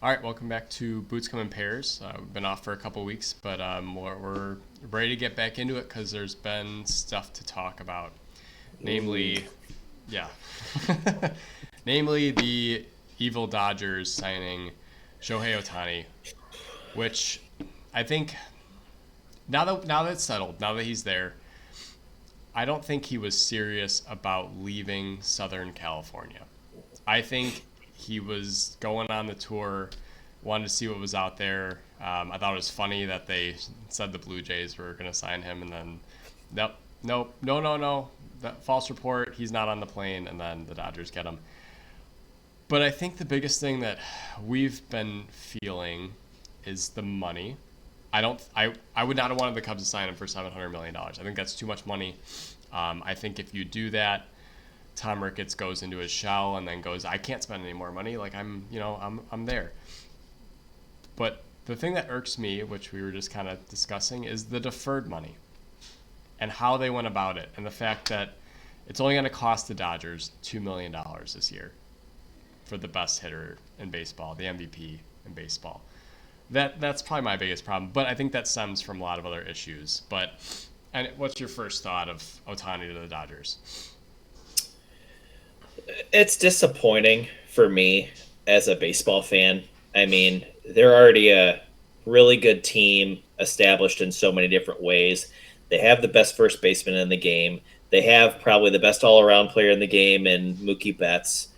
All right, welcome back to Boots Come in Pairs. We've been off for a couple weeks, but we're ready to get back into it because there's been stuff to talk about. Ooh. Namely, yeah, namely the evil Dodgers signing Shohei Ohtani, which I think now that it's settled, now that he's there, I don't think he was serious about leaving Southern California. I think he was going on the tour, wanted to see what was out there. I thought it was funny that they said the Blue Jays were going to sign him, and then, nope, nope, no, no, no, that false report. He's not on the plane, and then the Dodgers get him. But I think the biggest thing that we've been feeling is the money. I would not have wanted the Cubs to sign him for $700 million. I think that's too much money. I think if you do that, Tom Ricketts goes into his shell and then goes, I can't spend any more money. Like I'm there. But the thing that irks me, which we were just kind of discussing, is the deferred money and how they went about it, and the fact that it's only going to cost the Dodgers $2 million this year for the best hitter in baseball, the MVP in baseball. That's probably my biggest problem. But I think that stems from a lot of other issues. But and what's your first thought of Ohtani to the Dodgers? It's disappointing for me as a baseball fan. I mean, they're already a really good team established in so many different ways. They have the best first baseman in the game. They have probably the best all around player in the game in Mookie Betts.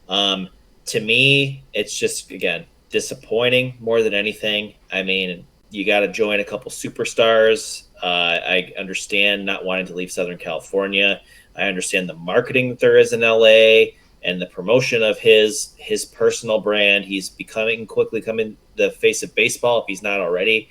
Um, to me, it's just, again, disappointing more than anything. I mean, you got to join a couple superstars. I understand not wanting to leave Southern California. I understand the marketing that there is in LA and the promotion of his personal brand. He's becoming quickly coming the face of baseball if he's not already.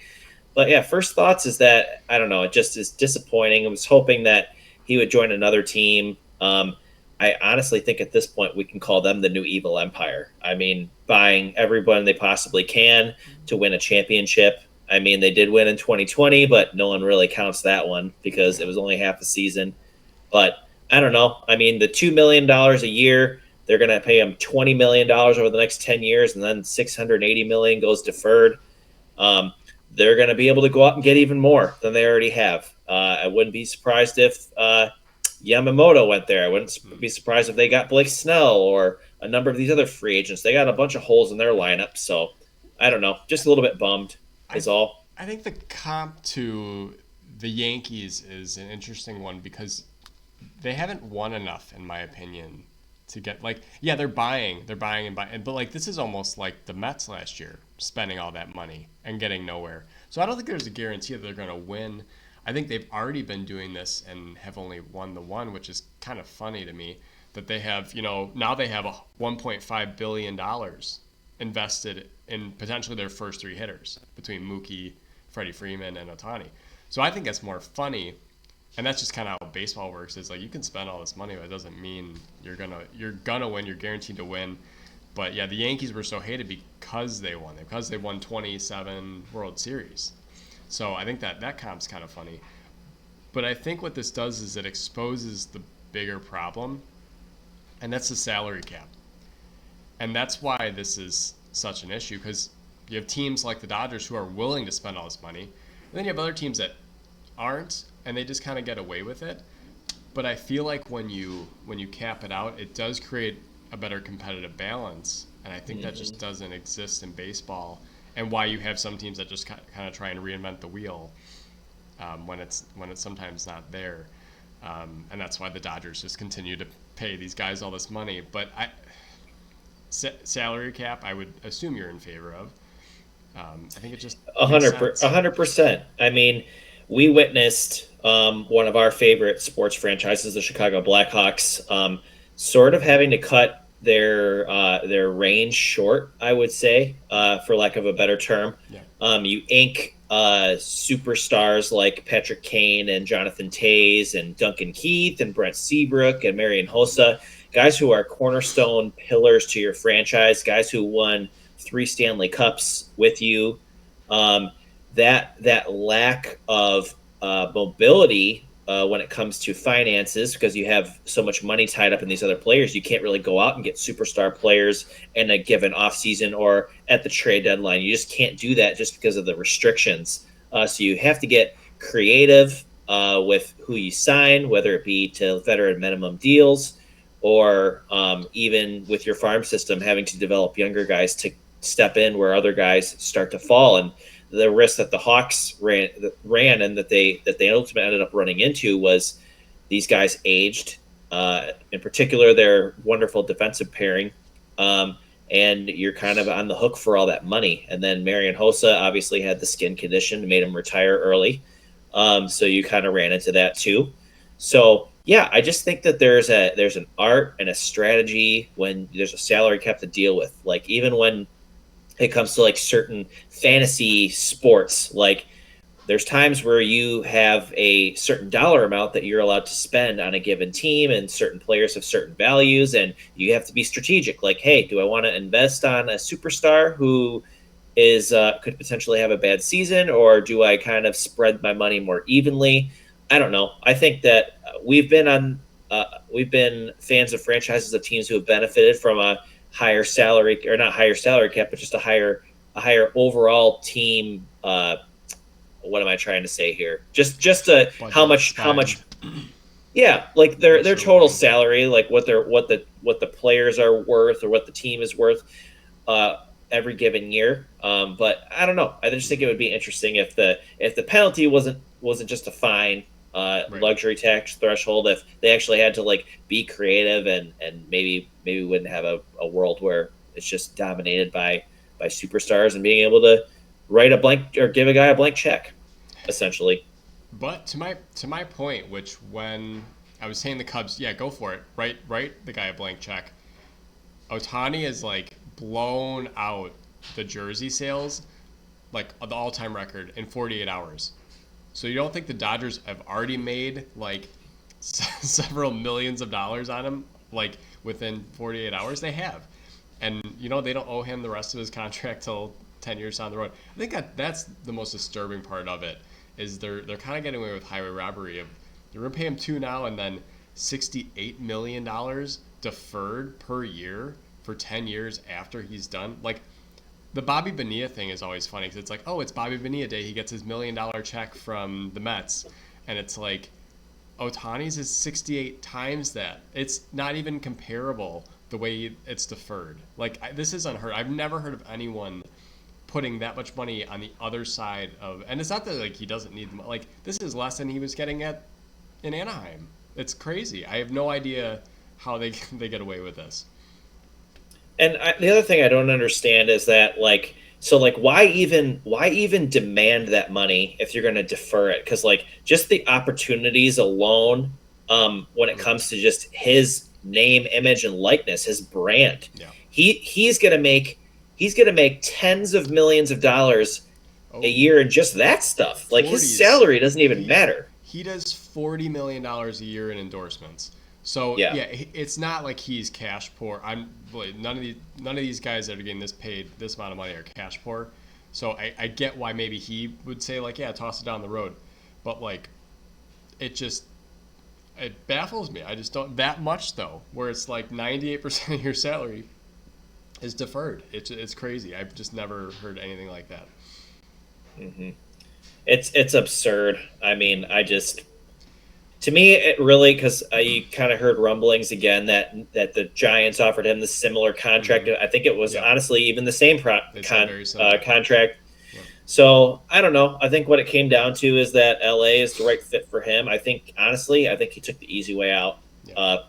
But yeah, first thoughts is that I don't know. It just is disappointing. I was hoping that he would join another team. I honestly think at this point we can call them the new evil empire. I mean, buying everyone they possibly can to win a championship. I mean, they did win in 2020, but no one really counts that one because it was only half a season. But I don't know. I mean, the $2 million a year, they're going to pay him $20 million over the next 10 years, and then 680 million goes deferred. Um, they're going to be able to go out and get even more than they already have. I wouldn't be surprised if Yamamoto went there. I wouldn't be surprised if they got Blake Snell or a number of these other free agents. They got a bunch of holes in their lineup, so I don't know. Just a little bit bummed I is all. I think the comp to the Yankees is an interesting one because they haven't won enough, in my opinion, to get like yeah they're buying and buying, but like this is almost like the Mets last year, spending all that money and getting nowhere. So I don't think there's a guarantee that they're going to win. I think they've already been doing this and have only won the one, which is kind of funny to me that they have now they have a 1.5 billion dollars invested in potentially their first three hitters between Mookie, Freddie Freeman, and Ohtani. So I think that's more funny, and that's just kind of how baseball works. Is like you can spend all this money, but it doesn't mean you're gonna win. You're guaranteed to win. But yeah, the Yankees were so hated because they won 27 World Series. So I think that comp's kind of funny. But I think what this does is it exposes the bigger problem, and that's the salary cap. And that's why this is such an issue because you have teams like the Dodgers who are willing to spend all this money, and then you have other teams that aren't, and they just kind of get away with it. But I feel like when you cap it out, it does create a better competitive balance, and I think that Mm-hmm. just doesn't exist in baseball. And why you have some teams that just kind of try and reinvent the wheel when it's sometimes not there, and that's why the Dodgers just continue to pay these guys all this money. But salary cap, I would assume you're in favor of. I think it just A makes hundred, a sense. 100%. I mean, we witnessed one of our favorite sports franchises, the Chicago Blackhawks, sort of having to cut their range short. I would say, for lack of a better term, Yeah. you ink superstars like Patrick Kane and Jonathan Tays and Duncan Keith and Brent Seabrook and Marion Hossa, guys who are cornerstone pillars to your franchise, guys who won three Stanley Cups with you. Um, that lack of mobility when it comes to finances, because you have so much money tied up in these other players. You can't really go out and get superstar players in a given offseason or at the trade deadline. You just can't do that just because of the restrictions. So you have to get creative with who you sign, whether it be to veteran minimum deals or even with your farm system, having to develop younger guys to step in where other guys start to fall. And the risk that the Hawks ran and that they ultimately ended up running into was these guys aged. In particular, their wonderful defensive pairing, and you're kind of on the hook for all that money. And then Marian Hossa obviously had the skin condition, made him retire early. So you kind of ran into that too. So yeah, I just think that there's an art and a strategy when there's a salary cap to deal with. Like even when it comes to like certain fantasy sports, like there's times where you have a certain dollar amount that you're allowed to spend on a given team, and certain players have certain values, and you have to be strategic. Like, hey, do I want to invest on a superstar who is could potentially have a bad season, or do I kind of spread my money more evenly? I don't know. I think that we've been fans of franchises of teams who have benefited from a higher salary, or not higher salary cap, but just a higher overall team. What am I trying to say here? Just how much yeah, like their total salary, like what the players are worth or what the team is worth every given year. But I don't know. I just think it would be interesting if the penalty wasn't just a fine, Right. luxury tax threshold. If they actually had to like be creative and maybe we wouldn't have a world where it's just dominated by superstars and being able to write a blank or give a guy a blank check, essentially. But to my point, which when I was saying the Cubs, yeah, go for it. Write the guy a blank check. Ohtani is like blown out the jersey sales, like the all-time record in 48 hours. So you don't think the Dodgers have already made like several millions of dollars on him, like within 48 hours? They have, and they don't owe him the rest of his contract till 10 years down the road. I think that's the most disturbing part of it, is they're kind of getting away with highway robbery. Of You're gonna pay him two now and then $68 million deferred per year for 10 years after he's done. Like the Bobby Bonilla thing is always funny because it's like, oh, it's Bobby Bonilla Day. He gets his $1 million check from the Mets, and it's like Ohtani's is 68 times that. It's not even comparable the way it's deferred. Like this is unheard. I've never heard of anyone putting that much money on the other side of, and it's not that like he doesn't need the money. Like this is less than he was getting in Anaheim. It's crazy. I have no idea how they get away with this. And the other thing I don't understand is that why even demand that money if you're going to defer it? Because like just the opportunities alone, when it comes to just his name, image, and likeness, his brand, Yeah. he's gonna make tens of millions of dollars a year in just that stuff. Like his salary doesn't even matter. He does $40 million a year in endorsements. So yeah, it's not like he's cash poor. None of these guys that are getting this paid this amount of money are cash poor. So I get why maybe he would say like, yeah, toss it down the road, but like it baffles me. I just don't that much though, where it's like 98% of your salary is deferred. It's crazy. I've just never heard anything like that. Mm-hmm. It's absurd. I mean, to me, it really, because I kind of heard rumblings again that the Giants offered him the similar contract. Mm-hmm. I think it was honestly even the same contract. Yeah. So I don't know. I think what it came down to is that LA is the right fit for him. I think he took the easy way out,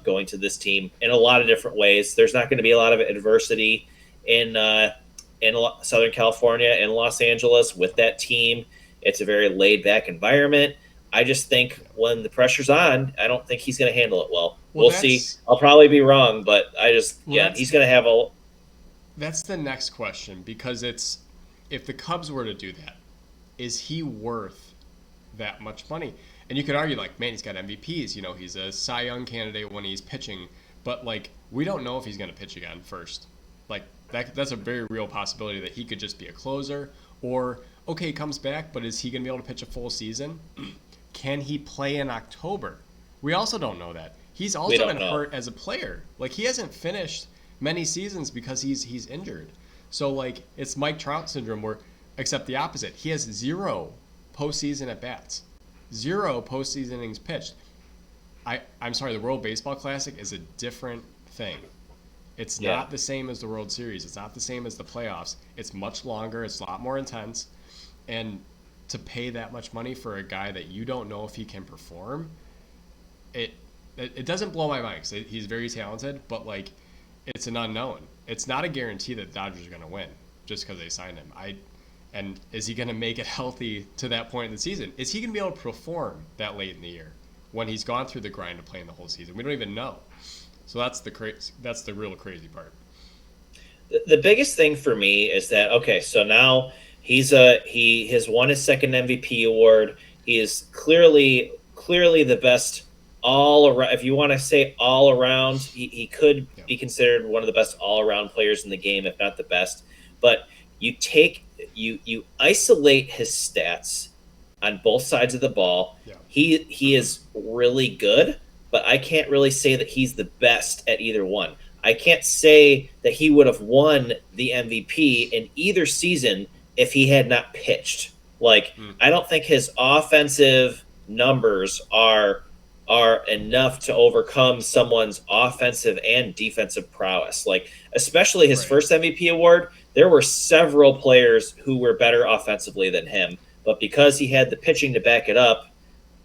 going to this team in a lot of different ways. There's not going to be a lot of adversity in Southern California and Los Angeles with that team. It's a very laid back environment. I just think when the pressure's on, I don't think he's going to handle it well. We'll see. I'll probably be wrong, but he's going to have a. That's the next question, because if the Cubs were to do that, is he worth that much money? And you could argue like, man, he's got MVPs. He's a Cy Young candidate when he's pitching, but like we don't know if he's going to pitch again first. Like that's a very real possibility that he could just be a closer, or okay, he comes back, but is he going to be able to pitch a full season? can he play in October? We also don't know that. He's We also don't been know. hurt as a player. Like, he hasn't finished many seasons because he's injured. So, like, it's Mike Trout syndrome where, except the opposite. He has 0 postseason at bats, 0 postseason innings pitched. I'm sorry, the World Baseball Classic is a different thing. It's Yeah. not the same as the World Series. It's not the same as the playoffs. It's much longer. It's a lot more intense. And to pay that much money for a guy that you don't know if he can perform, it doesn't blow my mind because he's very talented, but like it's an unknown. It's not a guarantee that the Dodgers are going to win just because they signed him. And is he going to make it healthy to that point in the season? Is he going to be able to perform that late in the year when he's gone through the grind of playing the whole season? We don't even know. So that's the real crazy part. The biggest thing for me is that okay, so now he has won his second MVP award. He is clearly the best all around. If you want to say all around, he could Yeah. be considered one of the best all around players in the game, if not the best. But you isolate his stats on both sides of the ball. Yeah. He is really good, but I can't really say that he's the best at either one. I can't say that he would have won the MVP in either season if he had not pitched. Like I don't think his offensive numbers are enough to overcome someone's offensive and defensive prowess. Like especially his Right. first MVP award, there were several players who were better offensively than him, but because he had the pitching to back it up,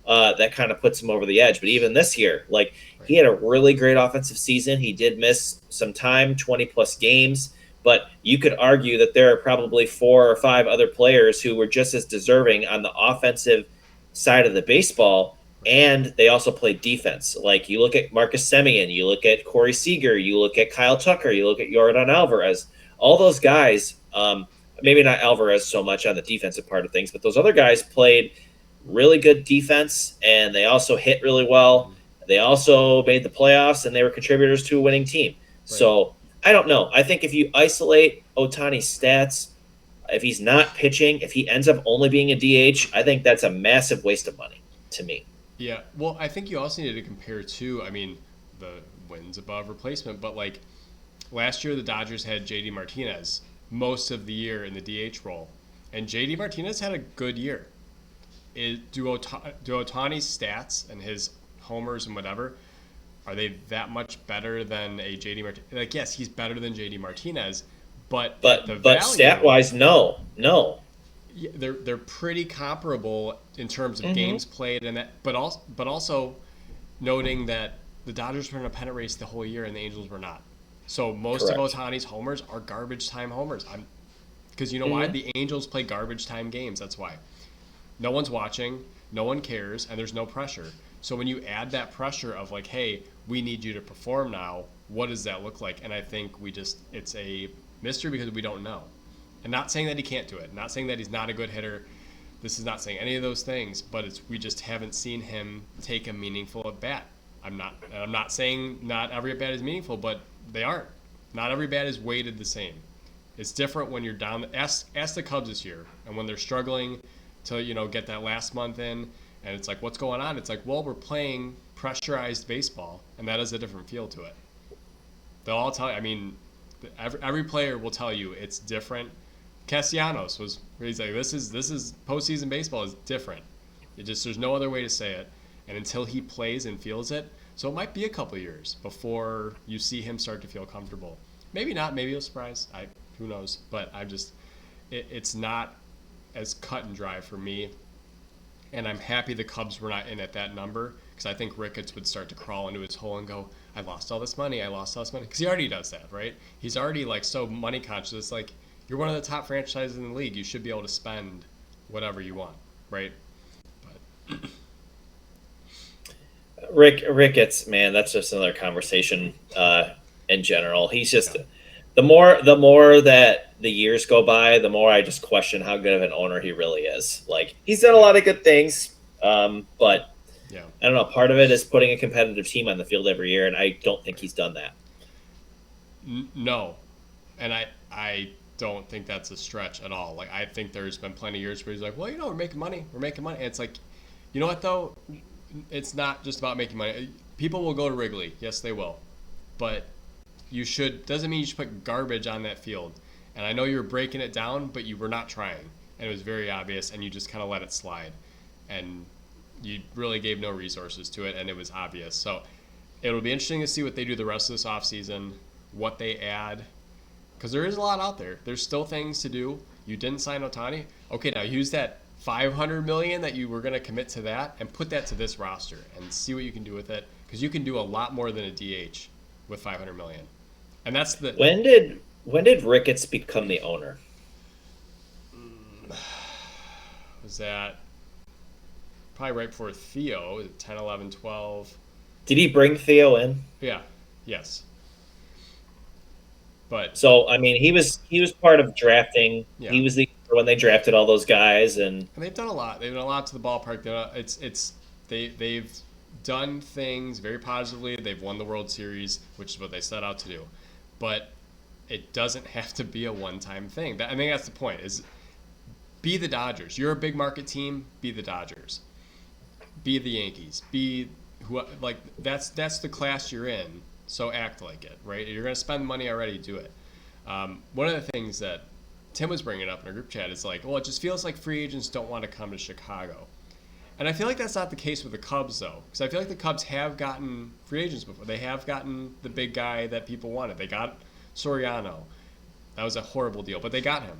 that kind of puts him over the edge. But even this year, like he had a really great offensive season. He did miss some time, 20 plus games, but you could argue that there are probably 4 or 5 other players who were just as deserving on the offensive side of the baseball. And they also played defense. Like you look at Marcus Semien, you look at Corey Seager, you look at Kyle Tucker, you look at Yordan Alvarez. All those guys, maybe not Alvarez so much on the defensive part of things, but those other guys played really good defense, and they also hit really well. They also made the playoffs, and they were contributors to a winning team. So I don't know. I think if you isolate Ohtani's stats, if he's not pitching, if he ends up only being a DH, I think that's a massive waste of money to me. Yeah. Well, I think you also need to compare too. I mean, the wins above replacement, but like last year, the Dodgers had JD Martinez most of the year in the DH role, and JD Martinez had a good year. Do Ohtani's stats and his homers and whatever, are they that much better than a JD Martinez? Like, yes, he's better than JD Martinez, but the value, stat wise, no. yeah, they're pretty comparable in terms of games played and that, but also noting that the Dodgers were in a pennant race the whole year and the Angels were not. So most Correct. of Ohtani's homers are garbage time homers. Because you know why? The Angels play garbage time games. That's why. No one's watching, no one cares, and there's no pressure. So when you add that pressure of like, hey, we need you to perform now, what does that look like? And I think it's a mystery because we don't know. And not saying that he can't do it, not saying that he's not a good hitter. This is not saying any of those things, but we just haven't seen him take a meaningful at bat. I'm not saying not every at bat is meaningful, but they aren't. Not every bat is weighted the same. It's different when you're down. Ask the Cubs this year, and when they're struggling to get that last month in, and it's like, what's going on? It's like, well, we're playing pressurized baseball, and that has a different feel to it. They'll all tell you. I mean, every player will tell you it's different. Castellanos he's like, this is postseason baseball is different. There's no other way to say it. And until he plays and feels it, so it might be a couple years before you see him start to feel comfortable. Maybe not. Maybe he'll surprise. Who knows? But it's not as cut and dry for me. And I'm happy the Cubs were not in at that number because I think Ricketts would start to crawl into his hole and go, I lost all this money. Because he already does that, right? He's already like so money conscious. It's like, you're one of the top franchises in the league. You should be able to spend whatever you want, right? But Ricketts, man, that's just another conversation in general. He's just the more that the years go by, the more I just question how good of an owner he really is. Like he's done a lot of good things, but yeah, I don't know. Part of it is putting a competitive team on the field every year, and I don't think he's done that. No, and I don't think that's a stretch at all. Like I think there's been plenty of years where he's like, well, we're making money. And it's like, You know what though? It's not just about making money. People will go to Wrigley. Yes, they will. But you should doesn't mean you should put garbage on that field. And I know you were breaking it down, but you were not trying. And it was very obvious and you just kind of let it slide. And you really gave no resources to it and it was obvious. So it'll be interesting to see what they do the rest of this offseason, what they add. Because there is a lot out there. There's still things to do. You didn't sign Ohtani. Okay, now use that $500 million that you were going to commit to that and put that to this roster and see what you can do with it. Because you can do a lot more than a DH with $500 million. And that's the when did Ricketts become the owner? was that probably right before Theo, 10, 11, 12. Did he bring Theo in? Yeah. Yes. But So I mean, he was part of drafting. yeah. He was the when they drafted all those guys, and And they've done a lot. They've done a lot to the ballpark. They've done things very positively. They've won the World Series, which is what they set out to do. But it doesn't have to be a one-time thing. I think that's the point. Is be the Dodgers. You're a big market team. Be the Dodgers. Be the Yankees. Be who like that's the class you're in. So act like it, right? You're going to spend money already. Do it. One of the things that Tim was bringing up in our group chat is like, well, it just feels like free agents don't want to come to Chicago. And I feel like that's not the case with the Cubs, though, because I feel like the Cubs have gotten free agents before. They have gotten the big guy that people wanted. They got Soriano. That was a horrible deal, but they got him.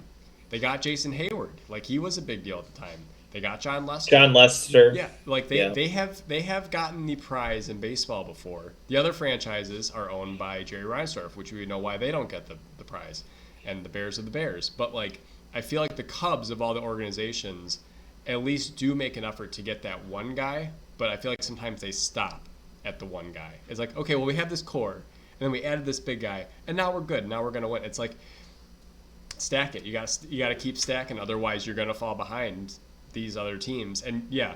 They got Jason Hayward. Like, he was a big deal at the time. They got John Lester. John Lester. Yeah, like they have gotten the prize in baseball before. The other franchises are owned by Jerry Reinsdorf, which we know why they don't get the prize. And the Bears are the Bears. But, like, I feel like the Cubs of all the organizations at least do make an effort to get that one guy, but I feel like sometimes they stop at the one guy. It's like, okay, well, we have this core, and then we added this big guy, and now we're good. Now we're going to win. It's like, stack it. You got to keep stacking, otherwise you're going to fall behind these other teams. And, yeah,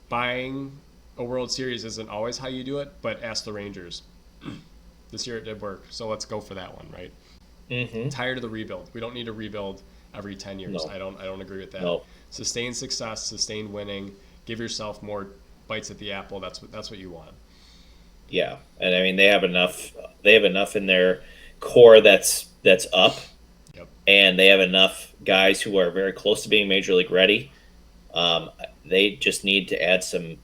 buying a World Series isn't always how you do it, but ask the Rangers. This year it did work, so let's go for that one, right? Mm-hmm. Tired of the rebuild. We don't need a rebuild every 10 years. No. I don't agree with that. No. Sustain success, sustain winning, give yourself more bites at the apple. That's what you want. Yeah, and I mean they have enough. They have enough in their core that's up, Yep. and they have enough guys who are very close to being major league ready. They just need to add some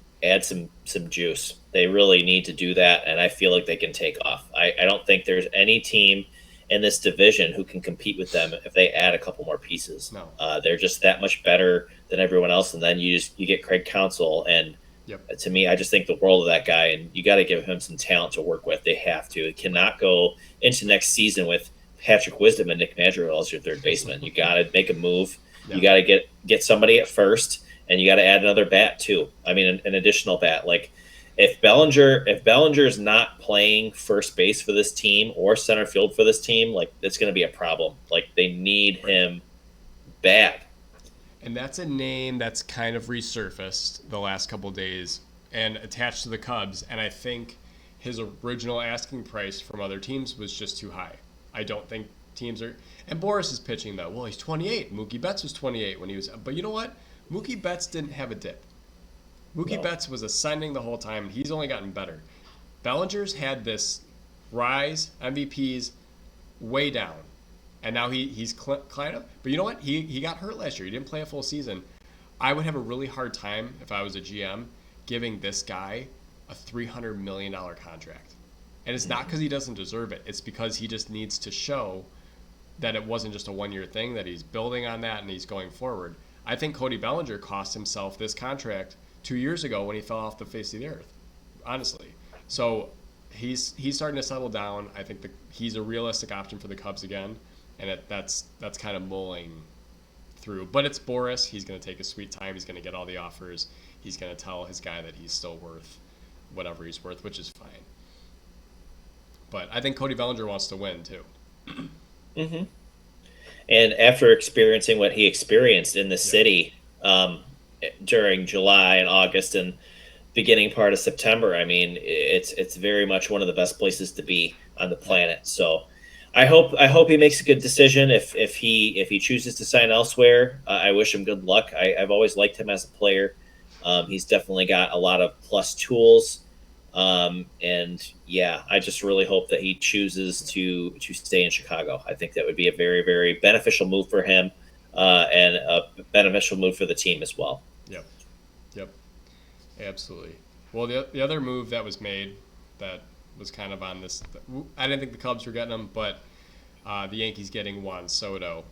juice. They really need to do that, and I feel like they can take off. I don't think there's any team in this division who can compete with them if they add a couple more pieces. No. They're just that much better than everyone else, and then you get Craig Counsell, and Yep. to me, I just think the world of that guy, and you got to give him some talent to work with. They have to. It cannot go into next season with Patrick Wisdom and Nick Madrigal as your third baseman. You got to make a move. Yeah. You got to get somebody at first, and you got to add another bat too. I mean, an additional bat. Like if Bellinger is not playing first base for this team or center field for this team, like it's going to be a problem. Like they need him bad. And that's a name that's kind of resurfaced the last couple of days and attached to the Cubs. And I think his original asking price from other teams was just too high. I don't think teams are. And Boris is pitching though. Well, he's 28. Mookie Betts was 28 when he was. But you know what? Mookie Betts didn't have a dip. Mookie Betts was ascending the whole time. He's only gotten better. Bellinger's had this rise, MVPs way down. And now he's climbing up. But you know what? He got hurt last year. He didn't play a full season. I would have a really hard time, if I was a GM, giving this guy a $300 million contract. And it's not because he doesn't deserve it. It's because he just needs to show that it wasn't just a one-year thing, that he's building on that and he's going forward. I think Cody Bellinger cost himself this contract 2 years ago when he fell off the face of the earth, honestly. So he's starting to settle down. I think he's a realistic option for the Cubs again. And that's kind of mulling through. But it's Boris. He's going to take his sweet time. He's going to get all the offers. He's going to tell his guy that he's still worth whatever he's worth, which is fine. But I think Cody Bellinger wants to win, too. Mm-hmm. And after experiencing what he experienced in the city during July and August and beginning part of September, I mean, it's very much one of the best places to be on the planet. So I hope he makes a good decision. If he chooses to sign elsewhere, I wish him good luck. I've always liked him as a player. He's definitely got a lot of plus tools. And yeah, I just really hope that he chooses to stay in Chicago. I think that would be a very, very beneficial move for him, and a beneficial move for the team as well. Yep. Yep. Absolutely. Well, the other move that was made that was kind of on this, I didn't think the Cubs were getting him, but the Yankees getting Juan Soto,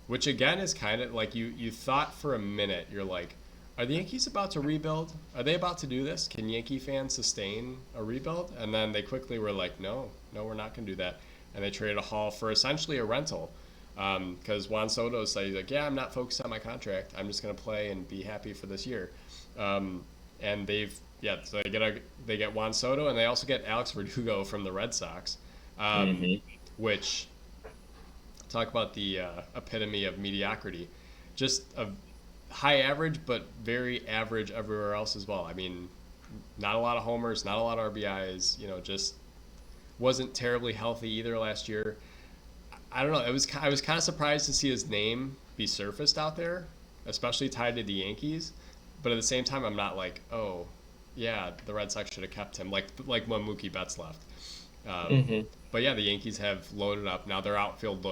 which again is kind of like you thought for a minute, you're like, are the Yankees about to rebuild? Are they about to do this? Can Yankee fans sustain a rebuild? And then they quickly were like, no, we're not going to do that. And they traded a haul for essentially a rental. Because Juan Soto said, he's like, yeah, I'm not focused on my contract. I'm just going to play and be happy for this year. And so they get Juan Soto, and they also get Alex Verdugo from the Red Sox, which, talk about the epitome of mediocrity. Just a high average, but very average everywhere else as well. I mean, not a lot of homers, not a lot of RBIs, just wasn't terribly healthy either last year. I don't know. I was kind of surprised to see his name be surfaced out there, especially tied to the Yankees. But at the same time, I'm not like, oh, yeah, the Red Sox should have kept him, like when Mookie Betts left. But yeah, the Yankees have loaded up. Now their outfield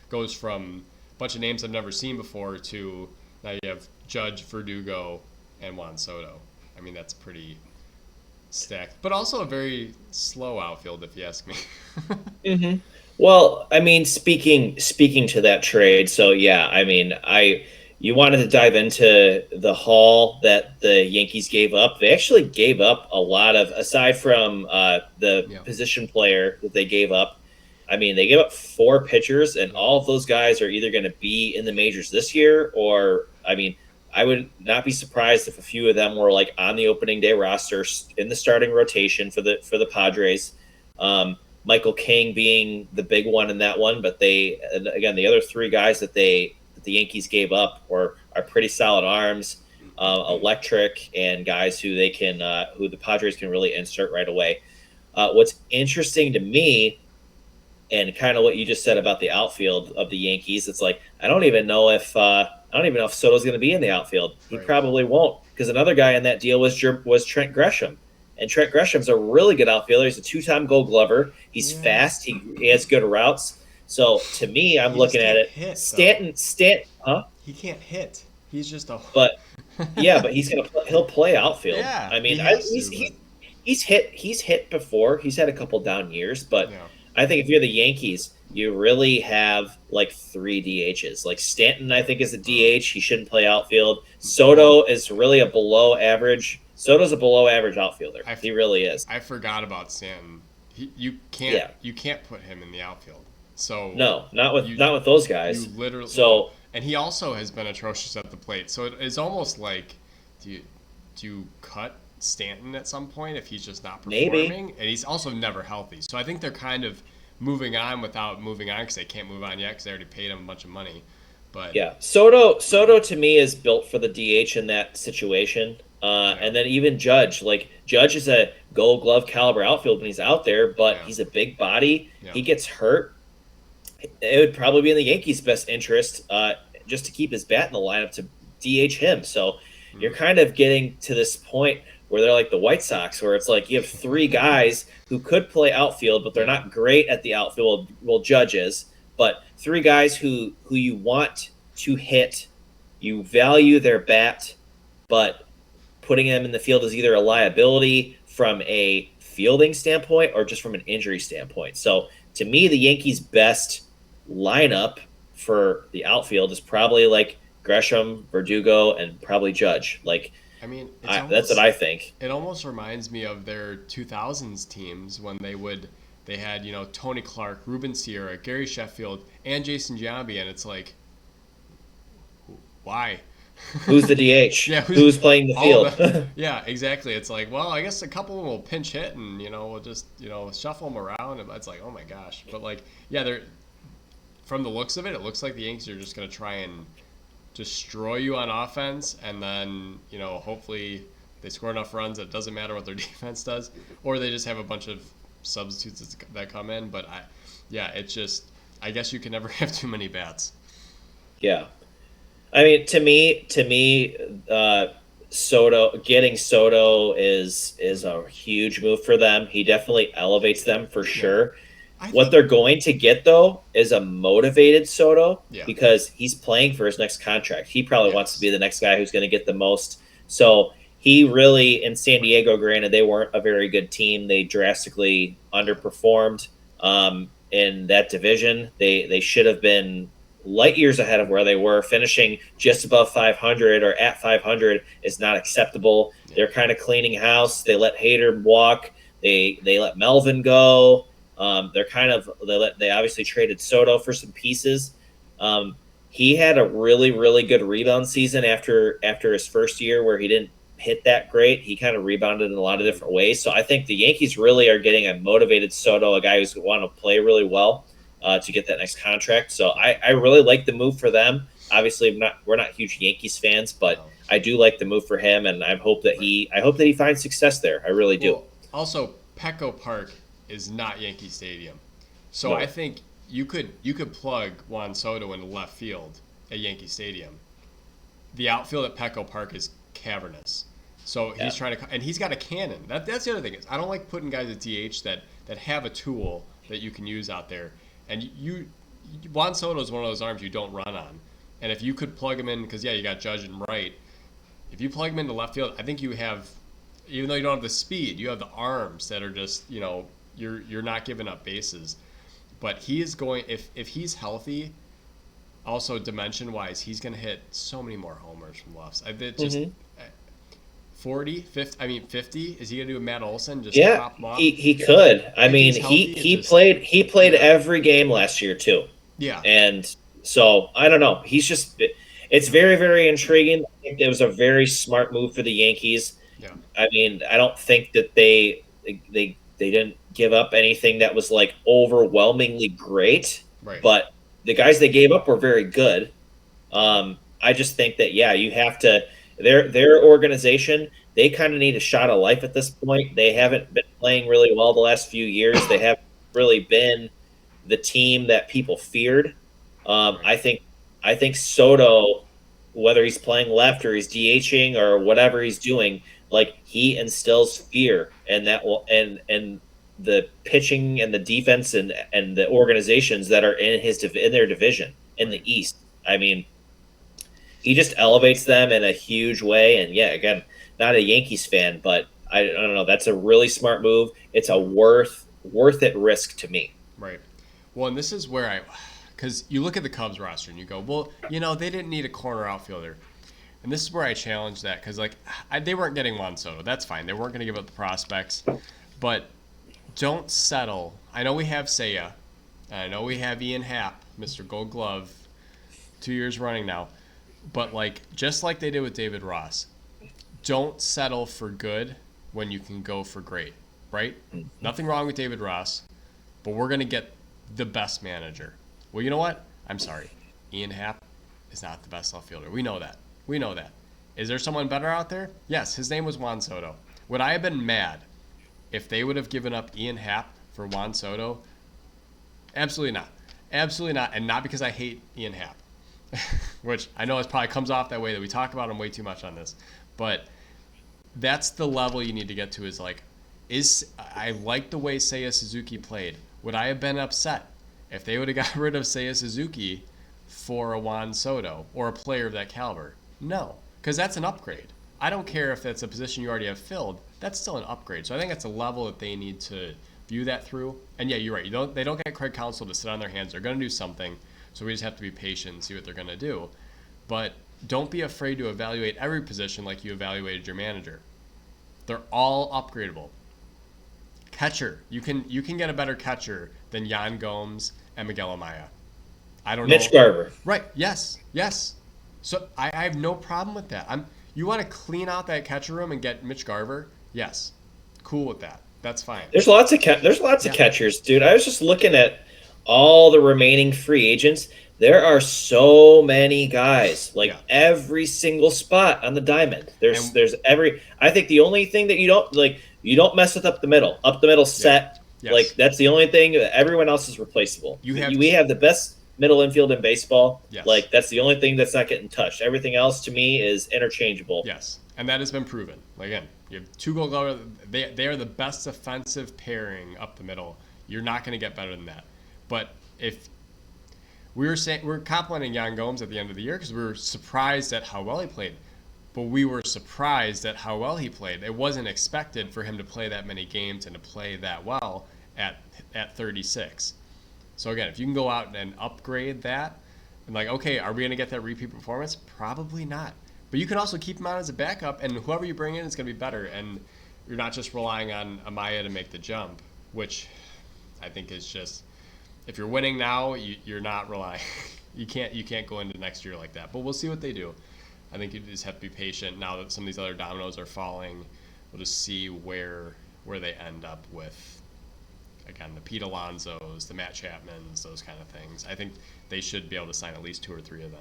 goes from a bunch of names I've never seen before to now you have Judge, Verdugo, and Juan Soto. I mean, that's pretty stacked, but also a very slow outfield, if you ask me. Well, I mean, speaking to that trade, so yeah, I mean, you wanted to dive into the haul that the Yankees gave up. They actually gave up a lot of, aside from the position player that they gave up. I mean, they gave up 4 pitchers, and all of those guys are either going to be in the majors this year, or I mean, I would not be surprised if a few of them were like on the opening day roster in the starting rotation for the Padres. Michael King being the big one in that one, but the other 3 guys that the Yankees gave up are pretty solid arms, electric, and guys who the Padres can really insert right away. What's interesting to me, and kind of what you just said about the outfield of the Yankees, it's like I don't even know if Soto's going to be in the outfield. He probably won't, because another guy in that deal was Trent Gresham. And Trent Gresham's a really good outfielder. He's a 2-time Gold Glover. He's fast. He has good routes. So to me, I'm looking at it. Stanton, huh? He can't hit. He's just a. But yeah, but he'll play outfield. Yeah, I mean, he's hit before. He's had a couple down years, but I think if you're the Yankees, you really have like 3 DHs. Like Stanton, I think, is a DH. He shouldn't play outfield. Soto is really a below average. Soto's a below average outfielder. He really is. I forgot about Stanton. You can't put him in the outfield. So no, not with those guys. You literally. So and he also has been atrocious at the plate. So it's almost like do you cut Stanton at some point if he's just not performing? Maybe. And he's also never healthy. So I think they're kind of moving on without moving on because they can't move on yet because they already paid him a bunch of money. But yeah, Soto to me is built for the DH in that situation. And then even Judge is a Gold Glove caliber outfield when he's out there, but he's a big body. Yeah. He gets hurt. It would probably be in the Yankees' best interest just to keep his bat in the lineup to DH him. So you're kind of getting to this point where they're like the White Sox, where it's like you have 3 guys who could play outfield, but they're not great at the outfield. Well, Judge is, but 3 guys who you want to hit, you value their bat, but putting them in the field is either a liability from a fielding standpoint or just from an injury standpoint. So to me, the Yankees' best lineup for the outfield is probably like Gresham, Verdugo, and probably Judge. Like, I mean, that's what I think. It almost reminds me of their 2000s teams when they had Tony Clark, Ruben Sierra, Gary Sheffield, and Jason Giambi, and it's like, why? Who's the DH? Who's playing the field? Yeah, exactly. It's like, well, I guess a couple of them will pinch hit and, we'll just, shuffle them around. And it's like, oh, my gosh. But, like, yeah, they're from the looks of it, it looks like the Yankees are just going to try and destroy you on offense. And then, hopefully they score enough runs that it doesn't matter what their defense does. Or they just have a bunch of substitutes that come in. But, it's just, I guess you can never have too many bats. Yeah. I mean, to me, Getting Soto is a huge move for them. He definitely elevates them for sure. What they're going to get though is a motivated Soto because he's playing for his next contract. He probably wants to be the next guy who's going to get the most. So he really, in San Diego, granted they weren't a very good team. They drastically underperformed in that division. They should have been light years ahead of where they were. Finishing just above 500 or at 500 is not acceptable. They're kind of cleaning house. They let Hader walk. They let Melvin go. They obviously traded Soto for some pieces. He had a really good rebound season after his first year where he didn't hit that great. He kind of rebounded in a lot of different ways. So I think the Yankees really are getting a motivated Soto, a guy who's going to play really well to get that next contract. So I really like the move for them. Obviously, we're not huge Yankees fans, but I do like the move for him, and I hope that he finds success there. I really do. Well, also, Petco Park is not Yankee Stadium, so I think you could plug Juan Soto into left field at Yankee Stadium. The outfield at Petco Park is cavernous, so he's trying to, and he's got a cannon. That's the other thing is I don't like putting guys at DH that have a tool that you can use out there. And Juan Soto is one of those arms you don't run on. And if you could plug him in, because you got Judge and right. If you plug him into left field, I think you have, even though you don't have the speed, you have the arms that are just, you're not giving up bases. But he is going, if he's healthy, also dimension wise, he's going to hit so many more homers from lefts. 40, 50, 50. Is he gonna do a Matt Olson? Just pop him off? He could. He played every game last year too. Yeah. And so I don't know. It's very, very intriguing. I think it was a very smart move for the Yankees. Yeah. I don't think that they didn't give up anything that was like overwhelmingly great. Right. But the guys they gave up were very good. I just think that you have to. Their organization, they kind of need a shot of life at this point. They haven't been playing really well the last few years. They haven't really been the team that people feared. I think Soto, whether he's playing left or he's DHing or whatever he's doing, like he instills fear, and that will and the pitching and the defense and the organizations that are in their division in the East. He just elevates them in a huge way. And again, not a Yankees fan, but I don't know. That's a really smart move. It's a worth it risk to me. Right. Well, and this is where because you look at the Cubs roster and you go, well, they didn't need a corner outfielder. And this is where I challenge that because they weren't getting Juan Soto. That's fine. They weren't going to give up the prospects. But don't settle. I know we have Seiya. I know we have Ian Happ, Mr. Gold Glove, 2 years running now. But just like they did with David Ross, don't settle for good when you can go for great, right? Mm-hmm. Nothing wrong with David Ross, but we're going to get the best manager. Well, you know what? I'm sorry. Ian Happ is not the best outfielder. We know that. Is there someone better out there? Yes, his name was Juan Soto. Would I have been mad if they would have given up Ian Happ for Juan Soto? Absolutely not. Absolutely not. And not because I hate Ian Happ. Which I know it probably comes off that way that we talk about him way too much on this, but that's the level you need to get to. I like the way Seiya Suzuki played. Would I have been upset if they would have got rid of Seiya Suzuki for a Juan Soto or a player of that caliber? No, because that's an upgrade. I don't care if that's a position you already have filled. That's still an upgrade. So I think that's a level that they need to view that through. And you're right. They don't get Craig Counsell to sit on their hands. They're going to do something. So we just have to be patient and see what they're going to do. But don't be afraid to evaluate every position like you evaluated your manager. They're all upgradable. Catcher. You can get a better catcher than Yan Gomes and Miguel Amaya. I don't know. Mitch Garver. Right. Yes. So I have no problem with that. You want to clean out that catcher room and get Mitch Garver? Yes. Cool with that. That's fine. There's lots of catchers, dude. I was just looking at all the remaining free agents. There are so many guys, every single spot on the diamond. I think the only thing that you don't mess with up the middle set. Yes. That's the only thing. Everyone else is replaceable. We have the best middle infield in baseball. Yes. That's the only thing that's not getting touched. Everything else to me is interchangeable. Yes. And that has been proven. Like, again, you have two Gold Glover. They are the best defensive pairing up the middle. You're not going to get better than that. But if we're complimenting Yan Gomes at the end of the year because we were surprised at how well he played. But we were surprised at how well he played. It wasn't expected for him to play that many games and to play that well at 36. So again, if you can go out and upgrade that, and like, okay, are we going to get that repeat performance? Probably not. But you can also keep him on as a backup, and whoever you bring in is going to be better. And you're not just relying on Amaya to make the jump, which I think is just, if you're winning now, you're not relying. You can't go into next year like that. But we'll see what they do. I think you just have to be patient now that some of these other dominoes are falling. We'll just see where they end up with, again, the Pete Alonsos, the Matt Chapmans, those kind of things. I think they should be able to sign at least 2 or 3 of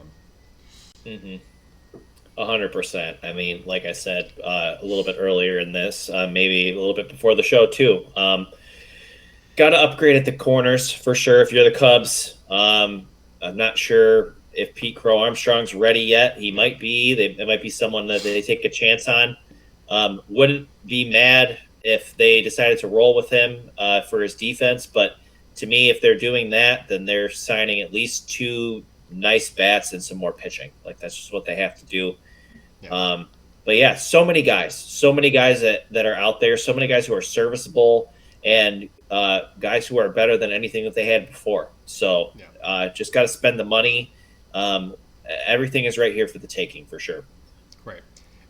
them. 100%. I mean, like I said a little bit earlier in this, maybe a little bit before the show too. Got to upgrade at the corners for sure. If you're the Cubs, I'm not sure if Pete Crow Armstrong's ready yet. He might be. It might be someone that they take a chance on. Wouldn't be mad if they decided to roll with him for his defense. But to me, if they're doing that, then they're signing at least 2 nice bats and some more pitching. Like, that's just what they have to do. Yeah. But yeah, so many guys that are out there, so many guys who are serviceable and guys who are better than anything that they had before. So just got to spend the money. Everything is right here for the taking, for sure. Right.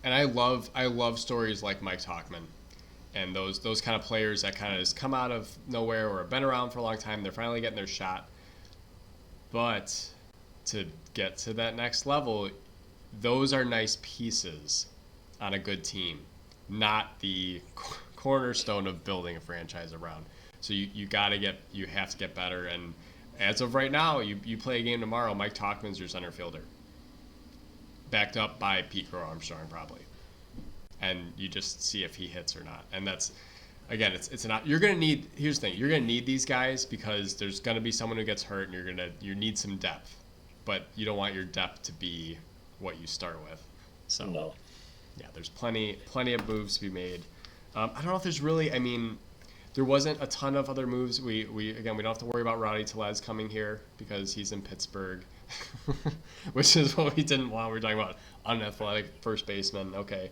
And I love stories like Mike Tauchman and those kind of players that kind of just come out of nowhere or have been around for a long time. They're finally getting their shot. But to get to that next level, those are nice pieces on a good team, not the cornerstone of building a franchise around. So you have to get better. And as of right now, you play a game tomorrow, Mike Tauchman's your center fielder, backed up by Pete Crow Armstrong probably, and you just see if he hits or not. And that's, again, it's not. You're gonna need. Here's the thing: you're gonna need these guys because there's gonna be someone who gets hurt, and you need some depth, but you don't want your depth to be what you start with. So no. Yeah, there's plenty of moves to be made. I don't know if there's really. I mean, there wasn't a ton of other moves. We don't have to worry about Rowdy Tellez coming here because he's in Pittsburgh, which is what we didn't want. We were talking about unathletic first baseman. Okay,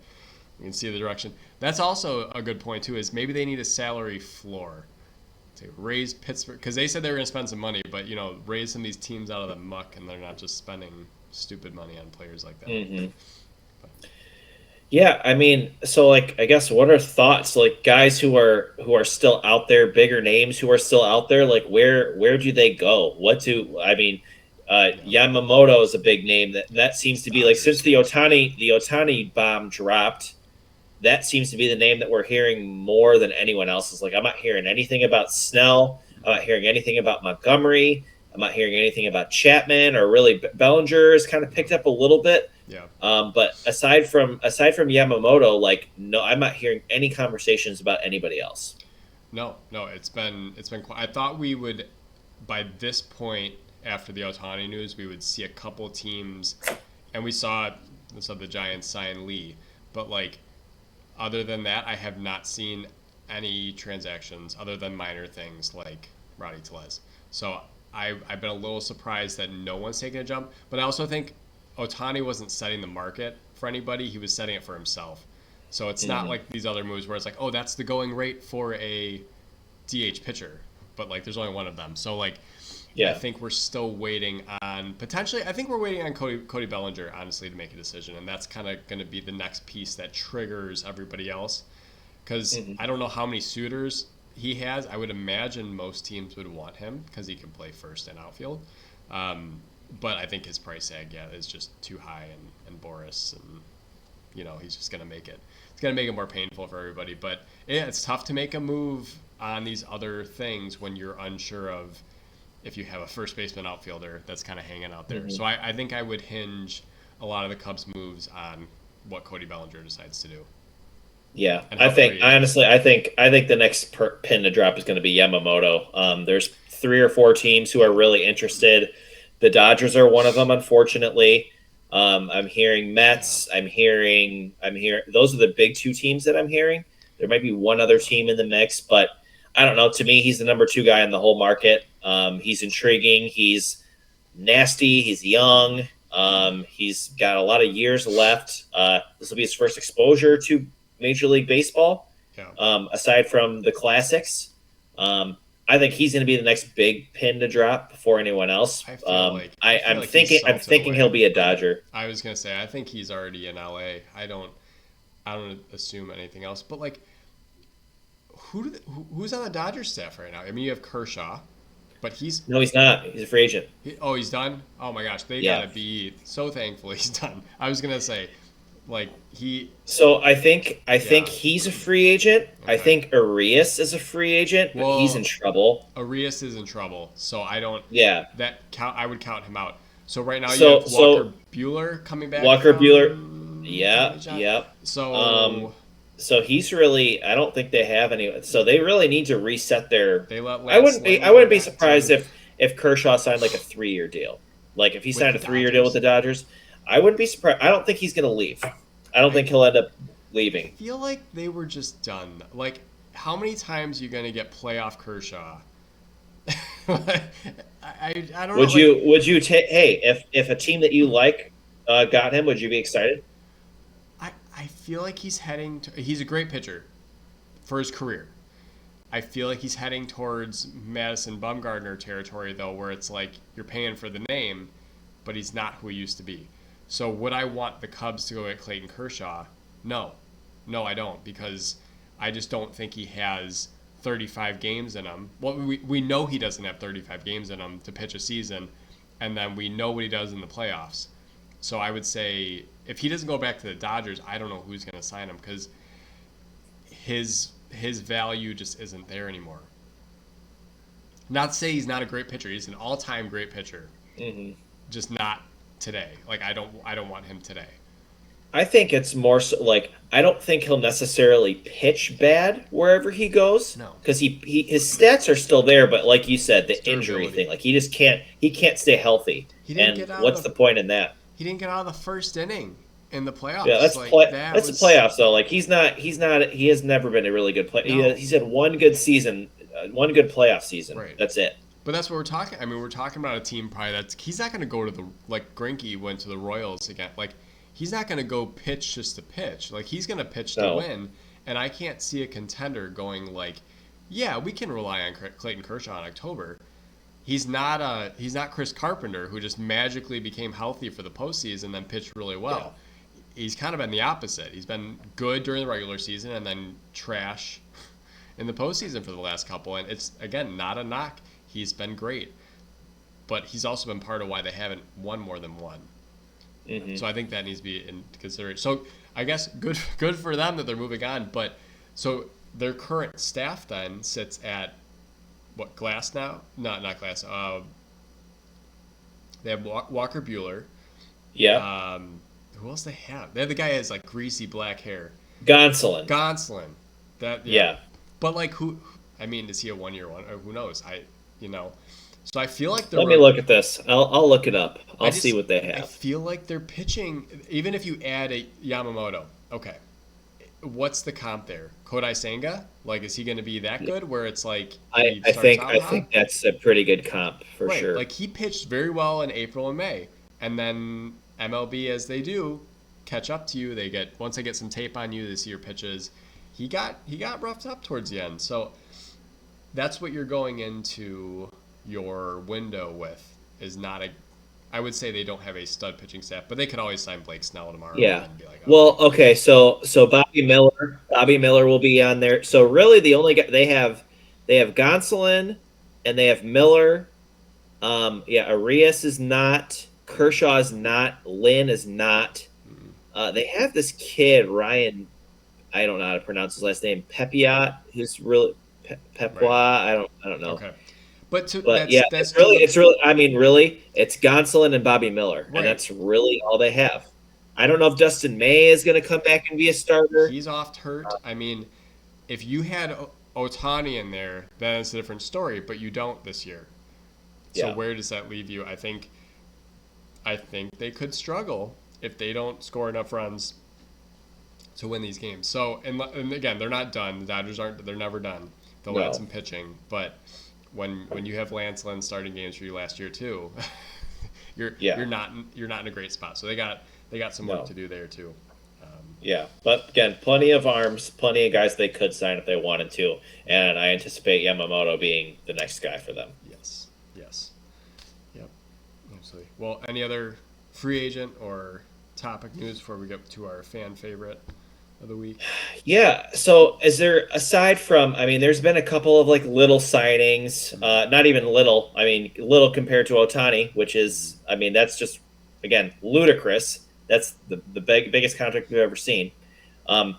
you can see the direction. That's also a good point too. Is maybe they need a salary floor to raise Pittsburgh, because they said they were going to spend some money, but raise some of these teams out of the muck, and they're not just spending stupid money on players like that. Mm-hmm. Yeah, I mean, so I guess what are thoughts, guys who are still out there, bigger names who are still out there, where do they go? Yamamoto is a big name that seems to be since the Ohtani bomb dropped, that seems to be the name that we're hearing more than anyone else's. I'm not hearing anything about Snell. I'm not hearing anything about Montgomery. I'm not hearing anything about Chapman, or really Bellinger has kind of picked up a little bit. Yeah. But aside from Yamamoto, no, I'm not hearing any conversations about anybody else. No, it's been. I thought we would, by this point after the Ohtani news, we would see a couple teams, and we saw the Giants sign Lee, but other than that, I have not seen any transactions other than minor things like Rowdy Tellez. So I've been a little surprised that no one's taking a jump, but I also think Ohtani wasn't setting the market for anybody. He was setting it for himself. So it's not like these other moves where it's oh, that's the going rate for a DH pitcher, but there's only one of them. So I think we're still waiting on potentially. I think we're waiting on Cody Bellinger, honestly, to make a decision, and that's kind of going to be the next piece that triggers everybody else. Because I don't know how many suitors he has. I would imagine most teams would want him because he can play first and outfield. But I think his price tag, is just too high, and Boris, and he's just going to make it. It's going to make it more painful for everybody. But it's tough to make a move on these other things when you're unsure of if you have a first baseman outfielder that's kind of hanging out there. So I think I would hinge a lot of the Cubs' moves on what Cody Bellinger decides to do. Yeah, I think the next pin to drop is going to be Yamamoto. There's 3 or 4 teams who are really interested. The Dodgers are one of them, unfortunately. I'm hearing Mets. I'm hearing. Those are the big two teams that I'm hearing. There might be one other team in the mix, but I don't know. To me, he's the number 2 guy in the whole market. He's intriguing. He's nasty. He's young. He's got a lot of years left. This will be his first exposure to Major League Baseball. Yeah. Aside from the classics, I think he's going to be the next big pin to drop before anyone else. I'm thinking he'll be a Dodger. I was gonna say I think he's already in LA. I don't assume anything else. But like, who's on the Dodgers staff right now? I mean, you have Kershaw, but he's not. He's a free agent. He's done. Oh my gosh, they gotta be so thankful he's done. I was gonna say, like So I think he's a free agent. Okay. I think Arias is a free agent, but he's in trouble. Arias is in trouble, so I don't. Yeah. I would count him out. So right now you have Walker Buehler coming back. Walker Buehler. Yep. So he's really. I don't think they have any. So they really need to reset their. I wouldn't be surprised if Kershaw signed like a 3-year deal. Like if he signed a 3-year deal with the Dodgers, I wouldn't be surprised. I don't think he's going to leave. I don't think he'll end up leaving. I feel like they were just done. Like, how many times are you going to get playoff Kershaw? I don't know. Would you take? Hey, if a team that you like got him, would you be excited? I feel like he's he's a great pitcher for his career. I feel like he's heading towards Madison Bumgarner territory, though, where it's like you're paying for the name, but he's not who he used to be. So would I want the Cubs to go get Clayton Kershaw? No, I don't, because I just don't think he has 35 games in him. Well, we know he doesn't have 35 games in him to pitch a season, and then we know what he does in the playoffs. So I would say if he doesn't go back to the Dodgers, I don't know who's going to sign him, because his value just isn't there anymore. Not to say he's not a great pitcher. He's an all-time great pitcher. Mm-hmm. Just not today. Like I don't want him today. I think it's more so like I don't think he'll necessarily pitch bad wherever he goes. No, because his stats are still there, but like you said, the injury thing, like he just can't stay healthy. What's the point in that? He didn't get out of the first inning in the playoffs. Yeah, that's the playoffs though. Like he has never been a really good player. No. He's had one good season, one good playoff season. Right. That's it. But that's what we're talking. I mean, we're talking about a team probably he's not going to go to the, like Greinke went to the Royals again. Like he's not going to go pitch just to pitch. Like he's going to pitch to win. And I can't see a contender going like, yeah, we can rely on Clayton Kershaw in October. He's not Chris Carpenter, who just magically became healthy for the postseason and then pitched really well. Yeah. He's kind of been the opposite. He's been good during the regular season and then trash in the postseason for the last couple. And it's, again, not a knock. He's been great. But he's also been part of why they haven't won more than one. Mm-hmm. So I think that needs to be in consideration. So I guess good for them that they're moving on. But so their current staff then sits at what, Glass now? Not Glass. They have Walker Buehler. Yeah. Who else they have? They have the guy who has like greasy black hair. Gonsolin. That yeah. But like who? I mean, is he a 1-year one? Or who knows? So I feel like they're. Let me look at this. I'll look it up. I'll see what they have. I feel like they're pitching. Even if you add a Yamamoto, okay. What's the comp there? Kodai Senga? Like, is he going to be that good? Where it's like I think that's a pretty good comp for sure. Like he pitched very well in April and May, and then MLB, as they do, catch up to you. Once they get some tape on you, they see your pitches. He got roughed up towards the end. So that's what you're going into your window with. Is not a. I would say they don't have a stud pitching staff, but they could always sign Blake Snell tomorrow. Yeah. And be like, okay. So Bobby Miller will be on there. So really, the only guy they have Gonsolin, and they have Miller. Arias is not. Kershaw is not. Lynn is not. They have this kid Ryan. I don't know how to pronounce his last name. Pepiot, who's really Pepwa. Right. I don't know. Okay. It's really. I mean, really, it's Gonsolin and Bobby Miller, right. And that's really all they have. I don't know if Dustin May is going to come back and be a starter. He's oft hurt. I mean, if you had Ohtani in there, then it's a different story. But you don't this year. So where does that leave you? I think I think they could struggle if they don't score enough runs to win these games. So, and again, they're not done. The Dodgers aren't. They're never done. They'll add No. some pitching, but when you have Lance Lynn starting games for you last year too, you're Yeah. you're not in a great spot. So they got some work No. to do there too. Yeah. But again, plenty of arms, plenty of guys they could sign if they wanted to, and I anticipate Yamamoto being the next guy for them. Yes. Yes. Yep. Absolutely. Well, any other free agent or topic news before we get to our fan favorite of the week? Yeah. So, is there aside from? I mean, there's been a couple of like little signings. Not even little. I mean, little compared to Otani, which is. I mean, that's just again ludicrous. That's the biggest contract we've ever seen. Um,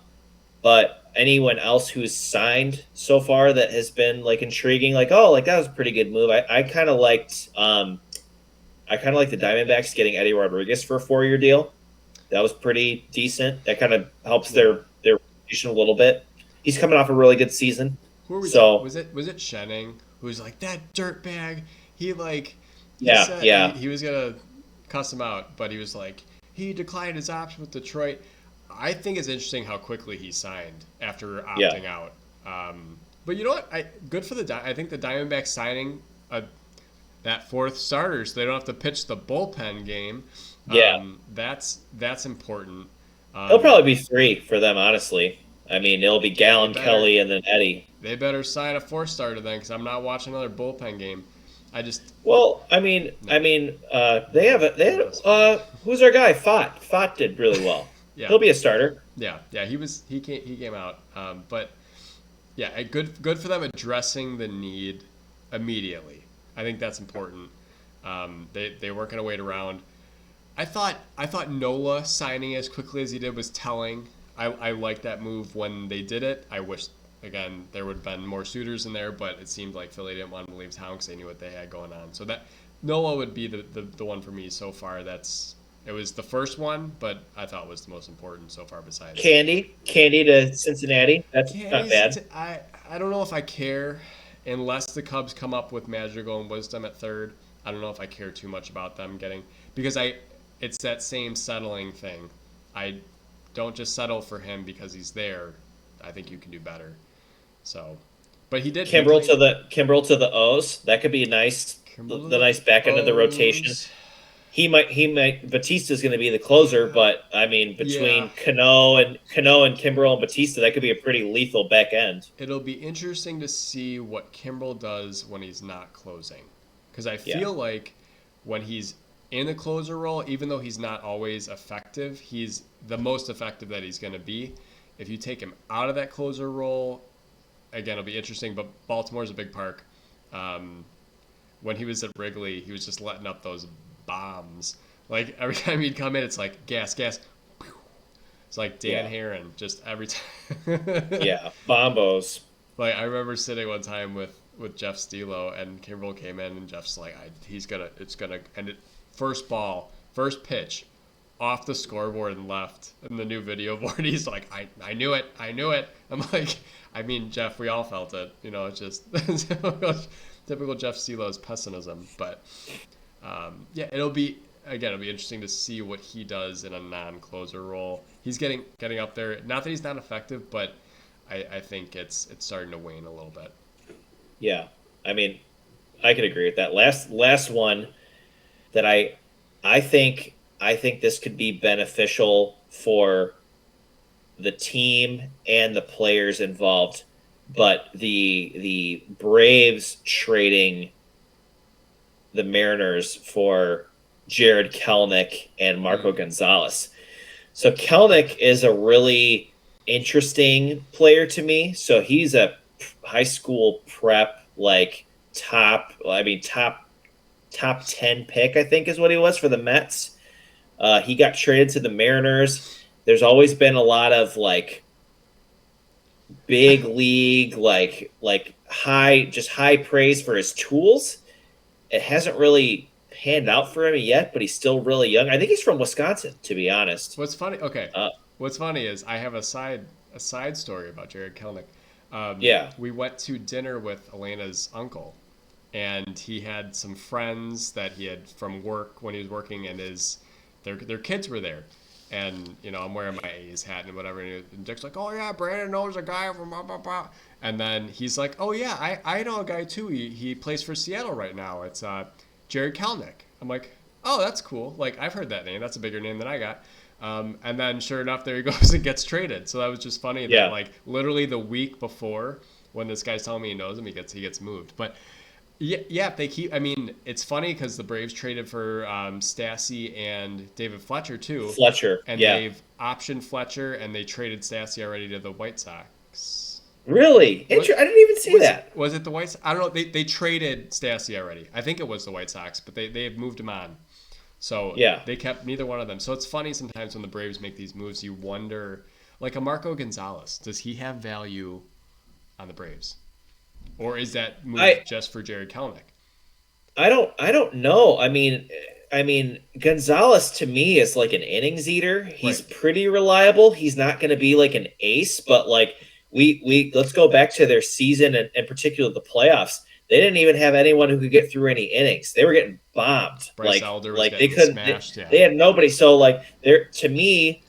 but anyone else who's signed so far that has been like intriguing, like oh, like that was a pretty good move. I kind of liked. I kind of like the Diamondbacks getting Eddie Rodriguez for a 4-year deal. That was pretty decent. That kind of helps their rotation a little bit. He's coming off a really good season. Who are we So was it Shenning who's like that dirtbag? He like he yeah, said yeah, he was gonna cuss him out, but he was like he declined his option with Detroit. I think it's interesting how quickly he signed after yeah, opting out. But you know what? Good for I think the Diamondbacks signing that fourth starter, so they don't have to pitch the bullpen game. yeah. That's important. He'll Um, probably be 3 for them, honestly. I mean, it'll be they Gallon, better Kelly, and then Eddie. they better sign a fourth starter then, because I'm not watching another bullpen game. I just Well, no, they have who's our guy? Fott. Fott did really well. yeah, He'll be a starter. yeah. He came out, but yeah, good for them addressing the need immediately. I think that's important. They weren't going to wait around. I thought Nola signing as quickly as he did was telling. I liked that move when they did it. I wish again there would have been more suitors in there, but it seemed like Philly didn't want to leave town because they knew what they had going on. So that Nola would be the one for me so far. It was the first one, but I thought was the most important so far. Besides Candy to Cincinnati. That's not Candy's, bad. I don't know if I care unless the Cubs come up with Madrigal and Wisdom at third. I don't know if I care too much about them getting because it's that same settling thing. I don't just settle for him because he's there. I think you can do better. So, but he did. He Kimbrel played to the O's. That could be nice. Kimbrel The to nice the back end of the rotation. O's. He might. Batista's going to be the closer, but I mean, Yeah, between Cano and Kimbrel and Batista, that could be a pretty lethal back end. it'll be interesting to see what Kimbrel does when he's not closing, because I Yeah, feel like when he's in the closer role, even though he's not always effective, he's the most effective that he's going to be. If you take him out of that closer role, again, it'll be interesting. But Baltimore's a big park. Um, when he was at Wrigley, he was just letting up those bombs. Like every time he'd come in, it's like gas, gas. It's like Dan yeah, Heron, just every time. yeah. Bombos. Like I remember sitting one time with Jeff Stilo, and Kimbrel came in, and Jeff's like, it's gonna, and it, first ball, first pitch, off the scoreboard and left, and the new video board. He's like, I knew it, I knew it. I'm like, I mean, Jeff, we all felt it. It's just typical Jeff Stilo's pessimism. But yeah, it'll be interesting to see what he does in a non-closer role. He's getting up there. Not that he's not effective, but I think it's starting to wane a little bit. Yeah, I mean, I could agree with that. Last one that I think this could be beneficial for the team and the players involved, but the Braves trading the Mariners for Jared Kelenic and Marco Mm. Gonzalez. So Kelenic is a really interesting player to me. So he's a high school prep like top 10 pick, I think is what he was for the Mets. He got traded to the Mariners. There's always been a lot of like big league, like high praise for his tools. It hasn't really panned out for him yet, but he's still really young. I think he's from Wisconsin, to be honest. What's funny? Okay, Uh, what's funny is I have a side story about Jared Kelenic. yeah. We went to dinner with Elena's uncle, and he had some friends that he had from work when he was working, and their kids were there. And I'm wearing my A's hat and whatever, and Dick's like, "Oh yeah, Brandon knows a guy from blah blah blah," and then he's like, "Oh yeah, I know a guy too. He plays for Seattle right now. It's Jerry Kalnick." I'm like, "Oh, that's cool. Like I've heard that name. That's a bigger name than I got." And then sure enough, there he goes and gets traded. So that was just funny that like literally the week before, when this guy's telling me he knows him, he gets moved. But yeah, they keep. I mean, it's funny because the Braves traded for Stassi and David Fletcher too. Fletcher, and they've optioned Fletcher, and they traded Stassi already to the White Sox. Really? I didn't even see that. Was it the White Sox? I don't know. They traded Stassi already. I think it was the White Sox, but they have moved him on. So they kept neither one of them. So it's funny sometimes when the Braves make these moves, you wonder, like a Marco Gonzalez, does he have value on the Braves? Or is that move just for Jared Kelenic? I don't know. I mean, Gonzalez to me is like an innings eater. He's pretty reliable. He's not going to be like an ace, but like we let's go back to their season and in particular the playoffs. They didn't even have anyone who could get through any innings. They were getting bombed. Bryce Elder was like they couldn't. Smashed, they had nobody. So like to me,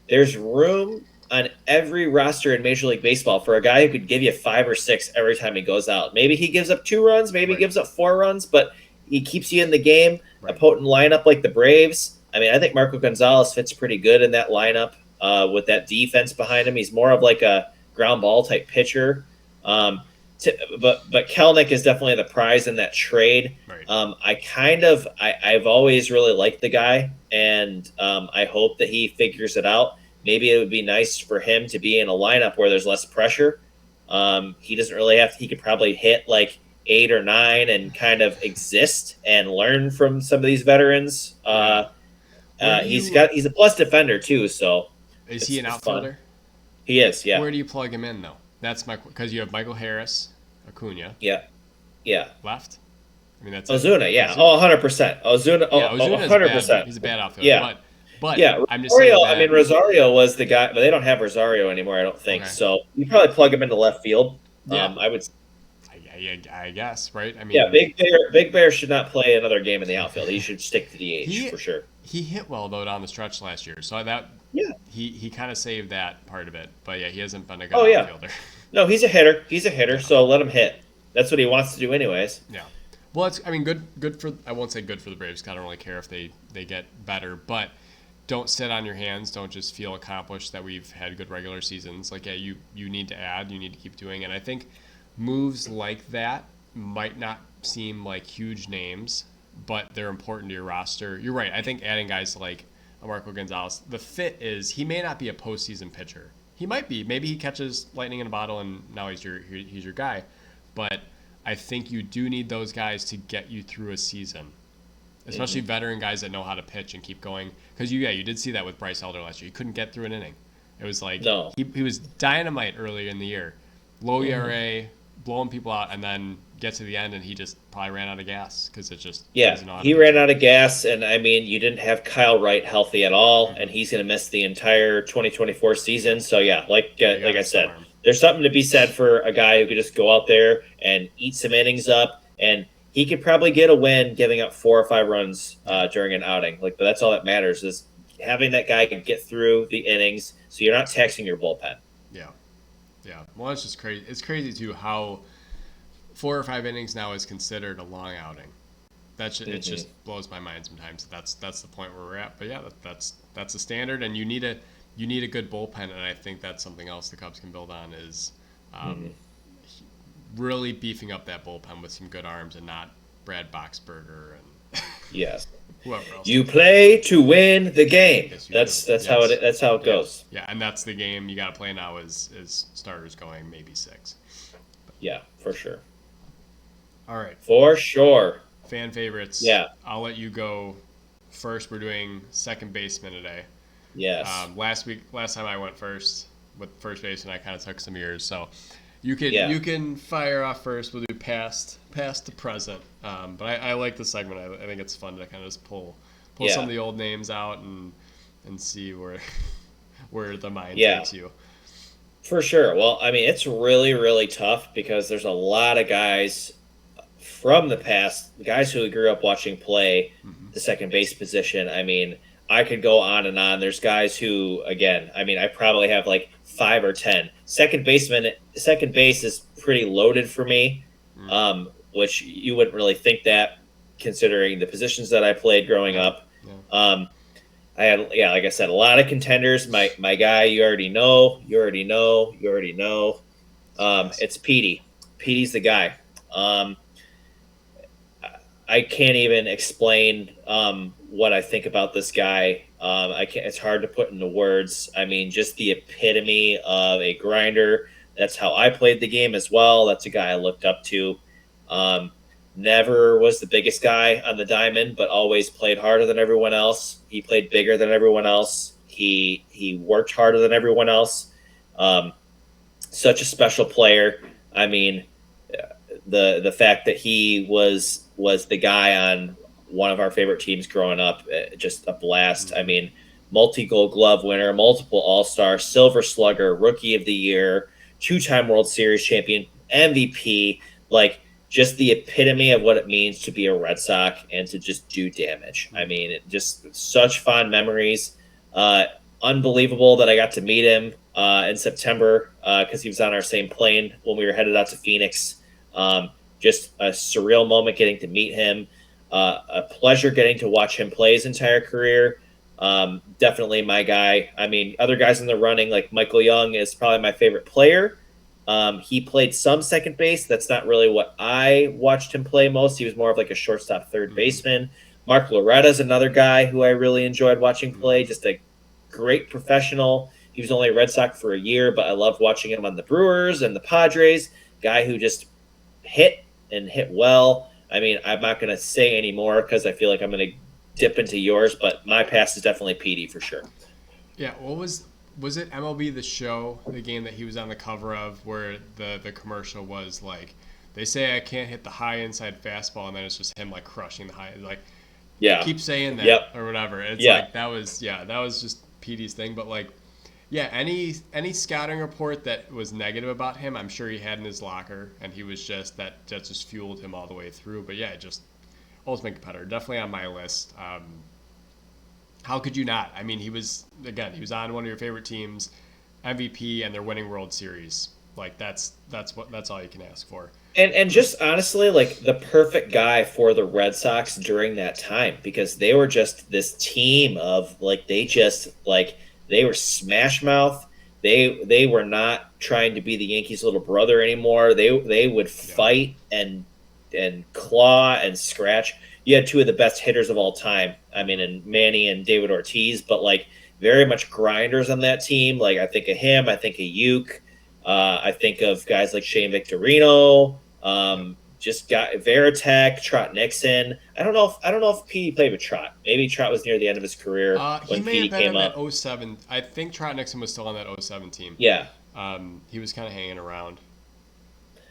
there's room on every roster in Major League Baseball for a guy who could give you 5 or 6 every time he goes out. Maybe he gives up 2 runs, maybe he gives up 4 runs, but he keeps you in the game. A potent lineup like the Braves. I mean, I think Marco Gonzalez fits pretty good in that lineup with that defense behind him. He's more of like a ground ball type pitcher. But Kelenic is definitely the prize in that trade. I've always really liked the guy, and I hope that he figures it out. Maybe it would be nice for him to be in a lineup where there's less pressure. He doesn't really have to. He could probably hit like 8 or 9 and kind of exist and learn from some of these veterans. He's a plus defender too. So is he an outfielder? Fun. He is. Yeah. Where do you plug him in though? That's because you have Michael Harris, Acuna. Yeah. Left. I mean that's Ozuna. Yeah. Ozuna. 100%. Ozuna. 100%. He's a bad outfielder. Yeah. But yeah, I'm just saying that, I mean, Rosario was the guy, but they don't have Rosario anymore, I don't think. Okay. So you probably plug him into left field. Yeah. I would. I guess, right? I mean, yeah, Big Bear should not play another game in the outfield. He should stick to DH for sure. He hit well though down the stretch last year, so he kind of saved that part of it. But yeah, he hasn't been a good outfielder. No, he's a hitter. So let him hit. That's what he wants to do, anyways. Yeah. Well, it's good for. I won't say good for the Braves. 'Cause I don't really care if they get better, but. Don't sit on your hands. Don't just feel accomplished that we've had good regular seasons. Like, you need to add. You need to keep doing. And I think moves like that might not seem like huge names, but they're important to your roster. You're right. I think adding guys like Marco Gonzalez, the fit is he may not be a postseason pitcher. He might be. Maybe he catches lightning in a bottle and now he's your guy. But I think you do need those guys to get you through a season. Especially veteran guys that know how to pitch and keep going. Because you did see that with Bryce Elder last year. He couldn't get through an inning. It was like he was dynamite earlier in the year. Low ERA, blowing people out, and then get to the end and he just probably ran out of gas because it just he ran out of gas. And I mean, you didn't have Kyle Wright healthy at all, and he's going to miss the entire 2024 season. So like I said, there's something to be said for a guy who could just go out there and eat some innings up, and he could probably get a win giving up 4 or 5 runs during an outing. But that's all that matters is having that guy can get through the innings so you're not taxing your bullpen. Yeah. Well, it's just crazy. It's crazy, too, how 4 or 5 innings now is considered a long outing. It just blows my mind sometimes. That's the point where we're at. But, yeah, that's the standard, and you need a good bullpen, and I think that's something else the Cubs can build on is really beefing up that bullpen with some good arms and not Brad Boxberger and yes, whoever else. You play to win the game. That's how it goes. Yeah, and that's the game you got to play now is starters going maybe 6. Yeah, for sure. All right. For sure. Fan favorites. Yeah. I'll let you go first. We're doing second baseman today. Yes. Last time I went first with first baseman, I kind of took some years, so. You can fire off first. We'll do past to present. But I like the segment. I think it's fun to kind of just pull some of the old names out and see where the mind takes you. For sure. Well, I mean, it's really, really tough because there's a lot of guys from the past, guys who grew up watching play Mm-hmm. the second base position. I mean, I could go on and on. There's guys who, again, I mean, I probably have like 5 or 10. Second baseman, second base is pretty loaded for me, Mm. which you wouldn't really think that considering the positions that I played growing Yeah. up. Yeah. I had, yeah, like I said, a lot of contenders. My guy, you already know, you already know, you already know. Yes. It's Petey. Petey's the guy. Um, I can't even explain what I think about this guy. I can't. It's hard to put into words. I mean, just the epitome of a grinder. That's how I played the game as well. That's a guy I looked up to. Um, Never was the biggest guy on the diamond, but always played harder than everyone else. He played bigger than everyone else. He worked harder than everyone else. Um, Such a special player. I mean, the fact that he was the guy on one of our favorite teams growing up, just a blast. I mean, multi-gold glove winner, multiple All-Star, Silver Slugger, Rookie of the Year, two-time World Series champion, MVP, like just the epitome of what it means to be a Red Sox and to just do damage. I mean, just such fond memories. Uh, Unbelievable that I got to meet him in September because he was on our same plane when we were headed out to Phoenix. Just a surreal moment getting to meet him. A pleasure getting to watch him play his entire career. Definitely my guy. I mean, other guys in the running, like Michael Young, is probably my favorite player. He played some second base. That's not really what I watched him play most. He was more of like a shortstop third baseman. Mark Loretta is another guy who I really enjoyed watching play. Just a great professional. He was only a Red Sox for a year, but I loved watching him on the Brewers and the Padres. Guy who just hit and hit well. I mean, I'm not going to say any more because I feel like I'm going to dip into yours, but my pass is definitely Petey for sure. Yeah. What was it MLB The Show, the game that he was on the cover of, where the commercial was like, they say I can't hit the high inside fastball, and then it's just him like crushing the high, like Yeah. keep saying that Yep. or whatever. It's Yeah. like that was just Petey's thing. But like, yeah, any scouting report that was negative about him, I'm sure he had in his locker, and he was that just fueled him all the way through. But yeah, just ultimate competitor, definitely on my list. How could you not? I mean, he was on one of your favorite teams, MVP, and they're winning World Series. Like that's all you can ask for. And just honestly, like the perfect guy for the Red Sox during that time because they were just this team of like they were smash mouth. They were not trying to be the Yankees' little brother anymore. They would fight and claw and scratch. You had two of the best hitters of all time. I mean, and Manny and David Ortiz, but like very much grinders on that team. Like I think of him. I think of Uke. I think of guys like Shane Victorino. Just got Veritek, Trot Nixon. I don't know if Petey played with Trot. Maybe Trot was near the end of his career He when may Petey have been came on up. that 07. I think Trot Nixon was still on that 07 team. Yeah, He was kind of hanging around.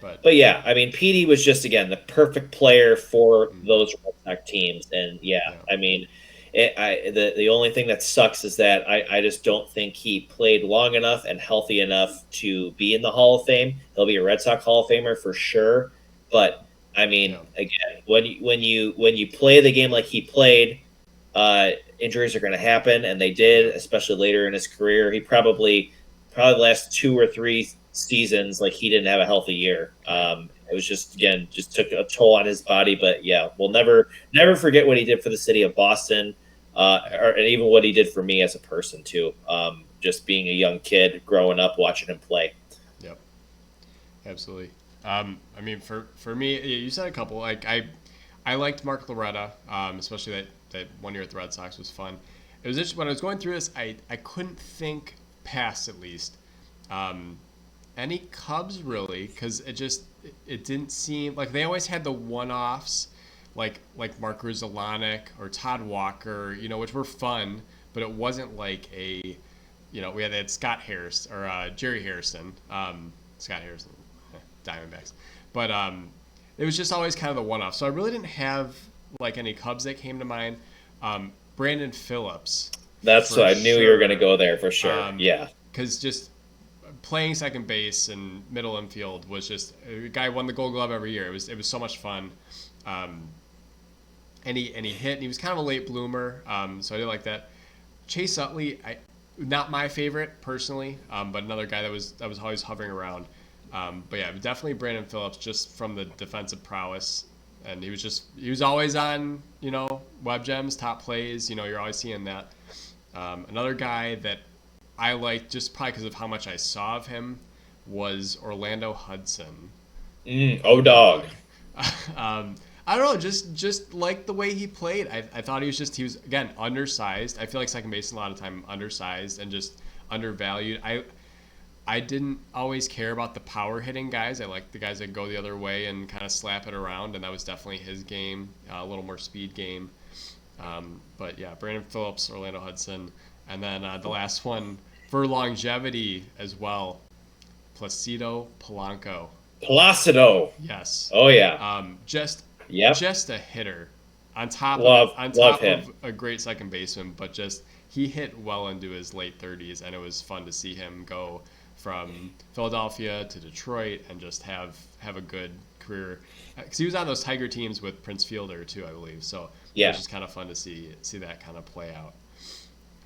but yeah, I mean, Petey was just again the perfect player for those Red Sox teams, and yeah. I mean, the only thing that sucks is that I just don't think he played long enough and healthy enough to be in the Hall of Fame. He'll be a Red Sox Hall of Famer for sure, but I mean, again, when you play the game like he played, injuries are going to happen, and they did, especially later in his career. He probably the last 2 or 3 seasons, like he didn't have a healthy year. It was just took a toll on his body. But yeah, we'll never forget what he did for the city of Boston, and even what he did for me as a person too. Just being a young kid growing up watching him play. Yep, absolutely. I mean, for me, you said a couple. Like I liked Mark Loretta, especially that 1 year at the Red Sox was fun. It was just when I was going through this, I couldn't think past at least any Cubs really, because it didn't seem like they always had the one-offs, like Mark Grudzielanek or Todd Walker, which were fun, but it wasn't like they had Scott Harris or Jerry Harrison, Scott Harrison, Diamondbacks, but it was just always kind of the one-off. So I really didn't have like any Cubs that came to mind. Brandon Phillips. That's what I knew you were going to go there for sure. Yeah, because just playing second base and middle infield was just a guy won the Gold Glove every year. It was so much fun. And he hit, and he was kind of a late bloomer, so I did like that. Chase Utley, not my favorite personally, but another guy that was always hovering around. But yeah, definitely Brandon Phillips, just from the defensive prowess, and he was always on, Web Gems, top plays. You're always seeing that. Another guy that I liked, just probably because of how much I saw of him, was Orlando Hudson. Dog. I don't know, just like the way he played. I thought he was again undersized. I feel like second base a lot of time undersized and just undervalued. I didn't always care about the power hitting guys. I liked the guys that go the other way and kind of slap it around, and that was definitely his game, a little more speed game. But yeah, Brandon Phillips, Orlando Hudson, and then the last one for longevity as well, Placido Polanco. Placido. Yes. Oh yeah. Just a hitter on top Love of a great second baseman, but just he hit well into his late 30s, and it was fun to see him go from Philadelphia to Detroit and just have a good career. Because he was on those Tiger teams with Prince Fielder too, I believe. So it was just kind of fun to see that kind of play out.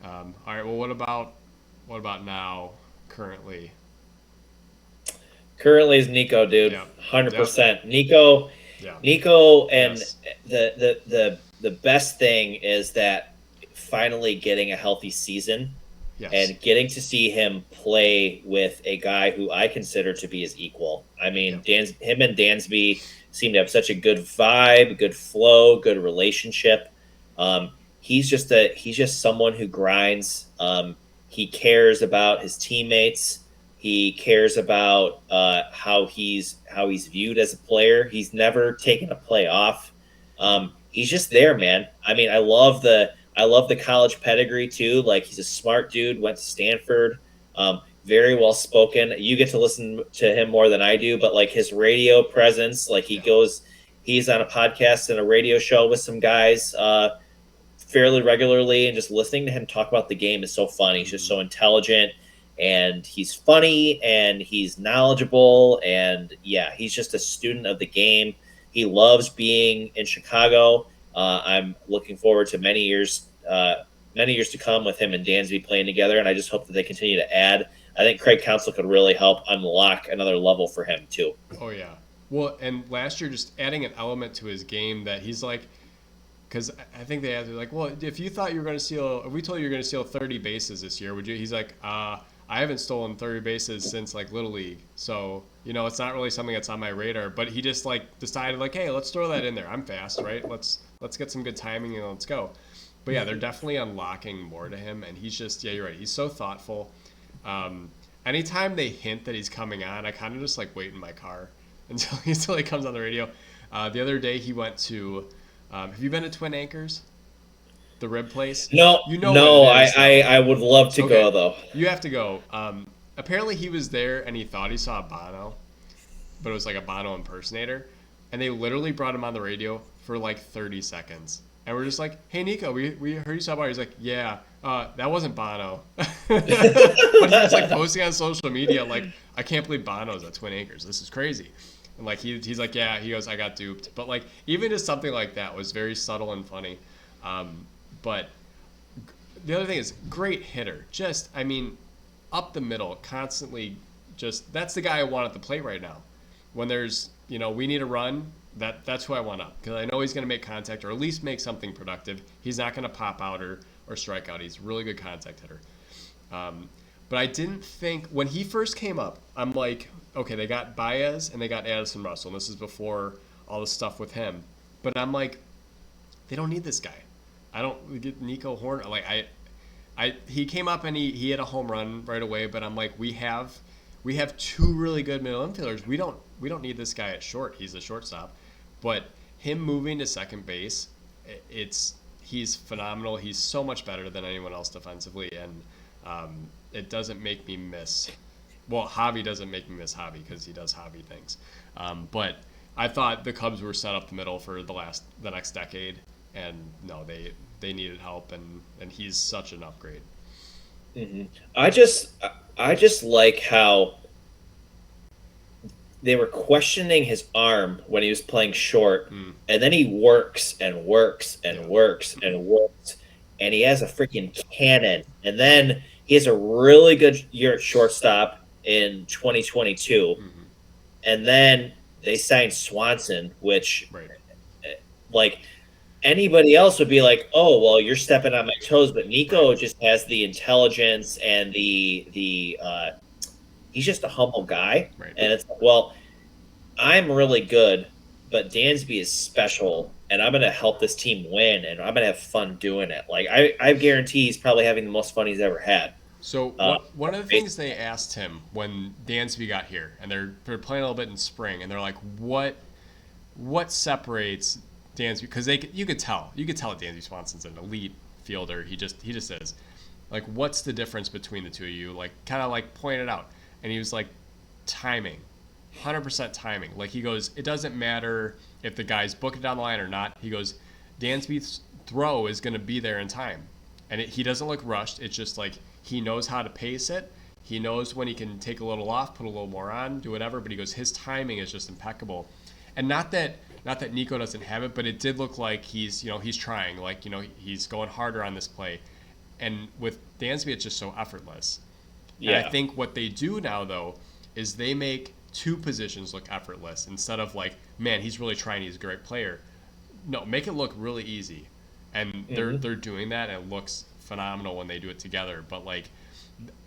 All right. Well, what about now? Currently is Nico, dude. 100%. Nico. Yeah. Nico, and the best thing is that finally getting a healthy season and getting to see him play with a guy who I consider to be his equal. I mean, him and Dansby seem to have such a good vibe, good flow, good relationship. He's just someone who grinds. He cares about his teammates. He cares about how he's viewed as a player. He's never taken a play off. He's just there, man. I mean, I love the college pedigree too. Like, he's a smart dude. Went to Stanford. Very well spoken. You get to listen to him more than I do, but like his radio presence, like he's on a podcast and a radio show with some guys fairly regularly, and just listening to him talk about the game is so fun. He's just so intelligent. And he's funny, and he's knowledgeable, and he's just a student of the game. He loves being in Chicago. I'm looking forward to many years to come with him and Dansby playing together, and I just hope that they continue to add. I think Craig Counsell could really help unlock another level for him too. Oh yeah. Well, and last year just adding an element to his game that he's like, because I think they asked, like, well, if we told you you're going to steal 30 bases this year, would you? He's like, I haven't stolen 30 bases since like Little League, so it's not really something that's on my radar. But he just like decided like, hey, let's throw that in there. I'm fast, right? Let's get some good timing and let's go. But yeah, they're definitely unlocking more to him, and he's just you're right. He's so thoughtful. Anytime they hint that he's coming on, I kind of just like wait in my car until he comes on the radio. The other day he went to. Have you been to Twin Anchors? The rib place? No, I would love to go though. You have to go. Apparently he was there and he thought he saw Bono, but it was like a Bono impersonator, and they literally brought him on the radio for like 30 seconds, and we're just like, hey Nico, we heard you saw Bono. He's like, yeah, that wasn't Bono. But he was like posting on social media like, I can't believe Bono's at Twin Anchors. This is crazy. And like he's like, yeah, he goes, I got duped. But like even just something like that was very subtle and funny. But the other thing is, great hitter. Just, I mean, up the middle, constantly just, that's the guy I want at the plate right now. When there's, we need a run, that's who I want up. Because I know he's going to make contact or at least make something productive. He's not going to pop out or strike out. He's a really good contact hitter. But I didn't think, when he first came up, I'm like, okay, they got Baez and they got Addison Russell. And this is before all the stuff with him. But I'm like, they don't need this guy. I don't get Nico Horner. Like he came up and he hit a home run right away. But I'm like, we have two really good middle infielders. We don't need this guy at short. He's a shortstop. But him moving to second base, he's phenomenal. He's so much better than anyone else defensively, and it doesn't make me miss. Well, Javi doesn't make me miss Javi because he does Javi things. But I thought the Cubs were set up the middle for the next decade. And no, they needed help, and he's such an upgrade. Mm-hmm. I just like how they were questioning his arm when he was playing short, and then he works and works and Yeah. works and works, and he has a freaking cannon. And then he has a really good year at shortstop in 2022, Mm-hmm. and then they signed Swanson, which Right. like anybody else would be like, "Oh, well, you're stepping on my toes," but Nico Right. just has the intelligence and the he's just a humble guy, Right. and it's like, well, I'm really good, but Dansby is special, and I'm gonna help this team win, and I'm gonna have fun doing it. Like I guarantee he's probably having the most fun he's ever had. So Uh, one of the things they asked him when Dansby got here, and they're playing a little bit in spring, and they're like, what separates Dansby? Because you could tell that Dansby Swanson's an elite fielder. He just is. Like, what's the difference between the two of you? Like, kind of like pointed out, and he was like, timing, 100% timing. Like he goes, it doesn't matter if the guy's booking down the line or not. He goes, Dansby's throw is going to be there in time, and he doesn't look rushed. It's just like he knows how to pace it. He knows when he can take a little off, put a little more on, do whatever. But he goes, his timing is just impeccable, and not that Nico doesn't have it, but it did look like he's trying, like he's going harder on this play, and with Dansby it's just so effortless. yeah, And I think what they do now though is they make two positions look effortless instead of like, man, he's really trying, he's a great player. No, make it look really easy, and they're doing that, and it looks phenomenal when they do it together. But like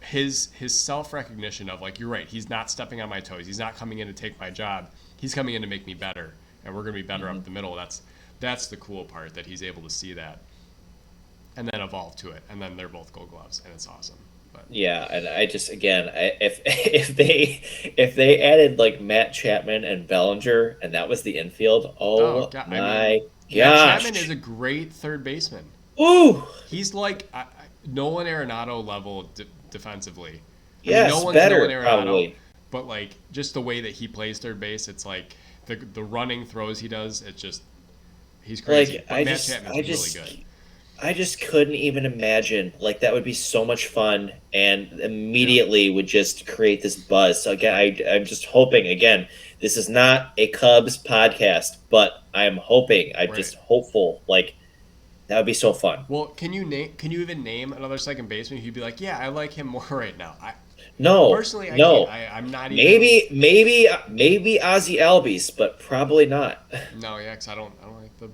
his self recognition of like, you're right, he's not stepping on my toes, he's not coming in to take my job, he's coming in to make me better, and we're gonna be better up the middle. That's the cool part, that he's able to see that and then evolve to it, and then they're both Gold Gloves, and it's awesome. But yeah. And I just again, if they added like Matt Chapman and Bellinger, and that was the infield, oh oh god, I my mean, Matt gosh, Chapman is a great third baseman. ooh, He's like Nolan Arenado level defensively. I mean, no yes, one's better Nolan Arenado, probably. but like just the way that he plays third base, it's like the running throws he does. It's just he's crazy. Like But Matt Chapman's really good. I just couldn't even imagine. Like that would be so much fun, and Yeah, immediately would just create this buzz. So again, right. I'm just hoping. Again, this is not a Cubs podcast, but I'm hoping. I'm Right. just hopeful. Like that would be so fun. Well, can you name? Can you even name another second baseman who'd be like, yeah, I like him more right now? I No, personally, I can't. no. I'm not even. Maybe Ozzy Albies, but probably not. No, yeah, because I don't like the.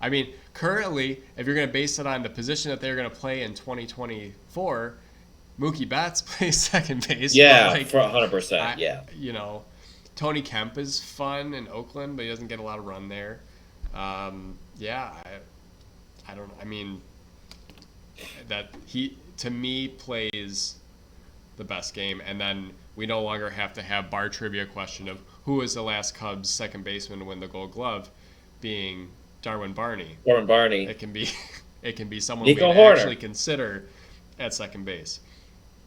I mean, currently, if you're going to base it on the position that they're going to play in 2024, Mookie Betts plays second base. But Yeah, like, for 100%. I, Yeah. Tony Kemp is fun in Oakland, but he doesn't get a lot of run there. Yeah, I don't. I mean, that he to me plays the best game, and then we no longer have to have bar trivia question of who was the last Cubs second baseman to win the Gold Glove, being Darwin Barney. Warren Barney. It can be it can be someone we Nico actually Horner. consider at second base.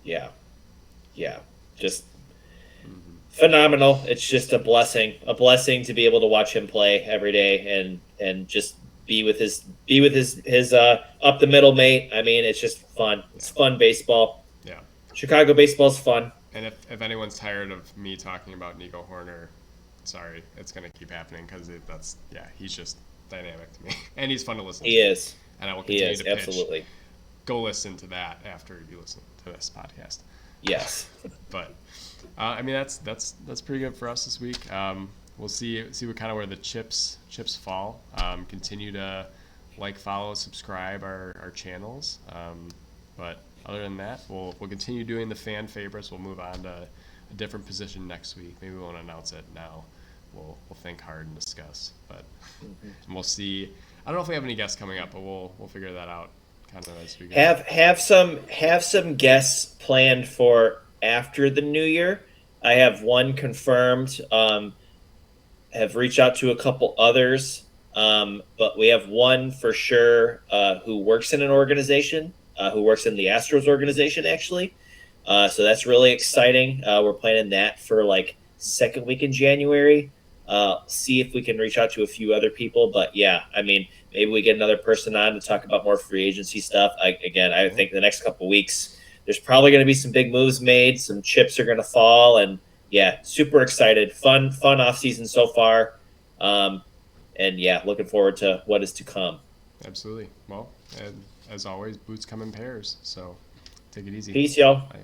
Yeah. Yeah. Just phenomenal. It's just a blessing to be able to watch him play every day, and just be with his up the middle mate. I mean, it's just fun. It's fun baseball. Yeah. Chicago baseball's fun. And if anyone's tired of me talking about Nico Horner, sorry, it's gonna keep happening because he's just dynamic to me, and he's fun to listen to. He is. And I will He continue is to pitch. absolutely. Go listen to that after you listen to this podcast. Yes. But I mean, that's pretty good for us this week. We'll see what kind of where the chips fall. Continue to like, follow, subscribe our channels. But other than that, we'll continue doing the fan favorites. We'll move on to a different position next week. Maybe we won't announce it now. We'll think hard and discuss. But and we'll see. I don't know if we have any guests coming up, but we'll figure that out kind of as we go. Have some guests planned for after the new year. I have one confirmed. Have reached out to a couple others, but we have one for sure who works in an organization, who works in the Astros organization actually. So that's really exciting. We're planning that for like second week in January. See if we can reach out to a few other people. But yeah, I mean, maybe we get another person on to talk about more free agency stuff. I think the next couple weeks there's probably going to be some big moves made. Some chips are going to fall, and yeah, super excited. Fun off season so far. And yeah, looking forward to what is to come. Absolutely. Well, and as always, boots come in pairs. So take it easy. Peace, y'all. Bye.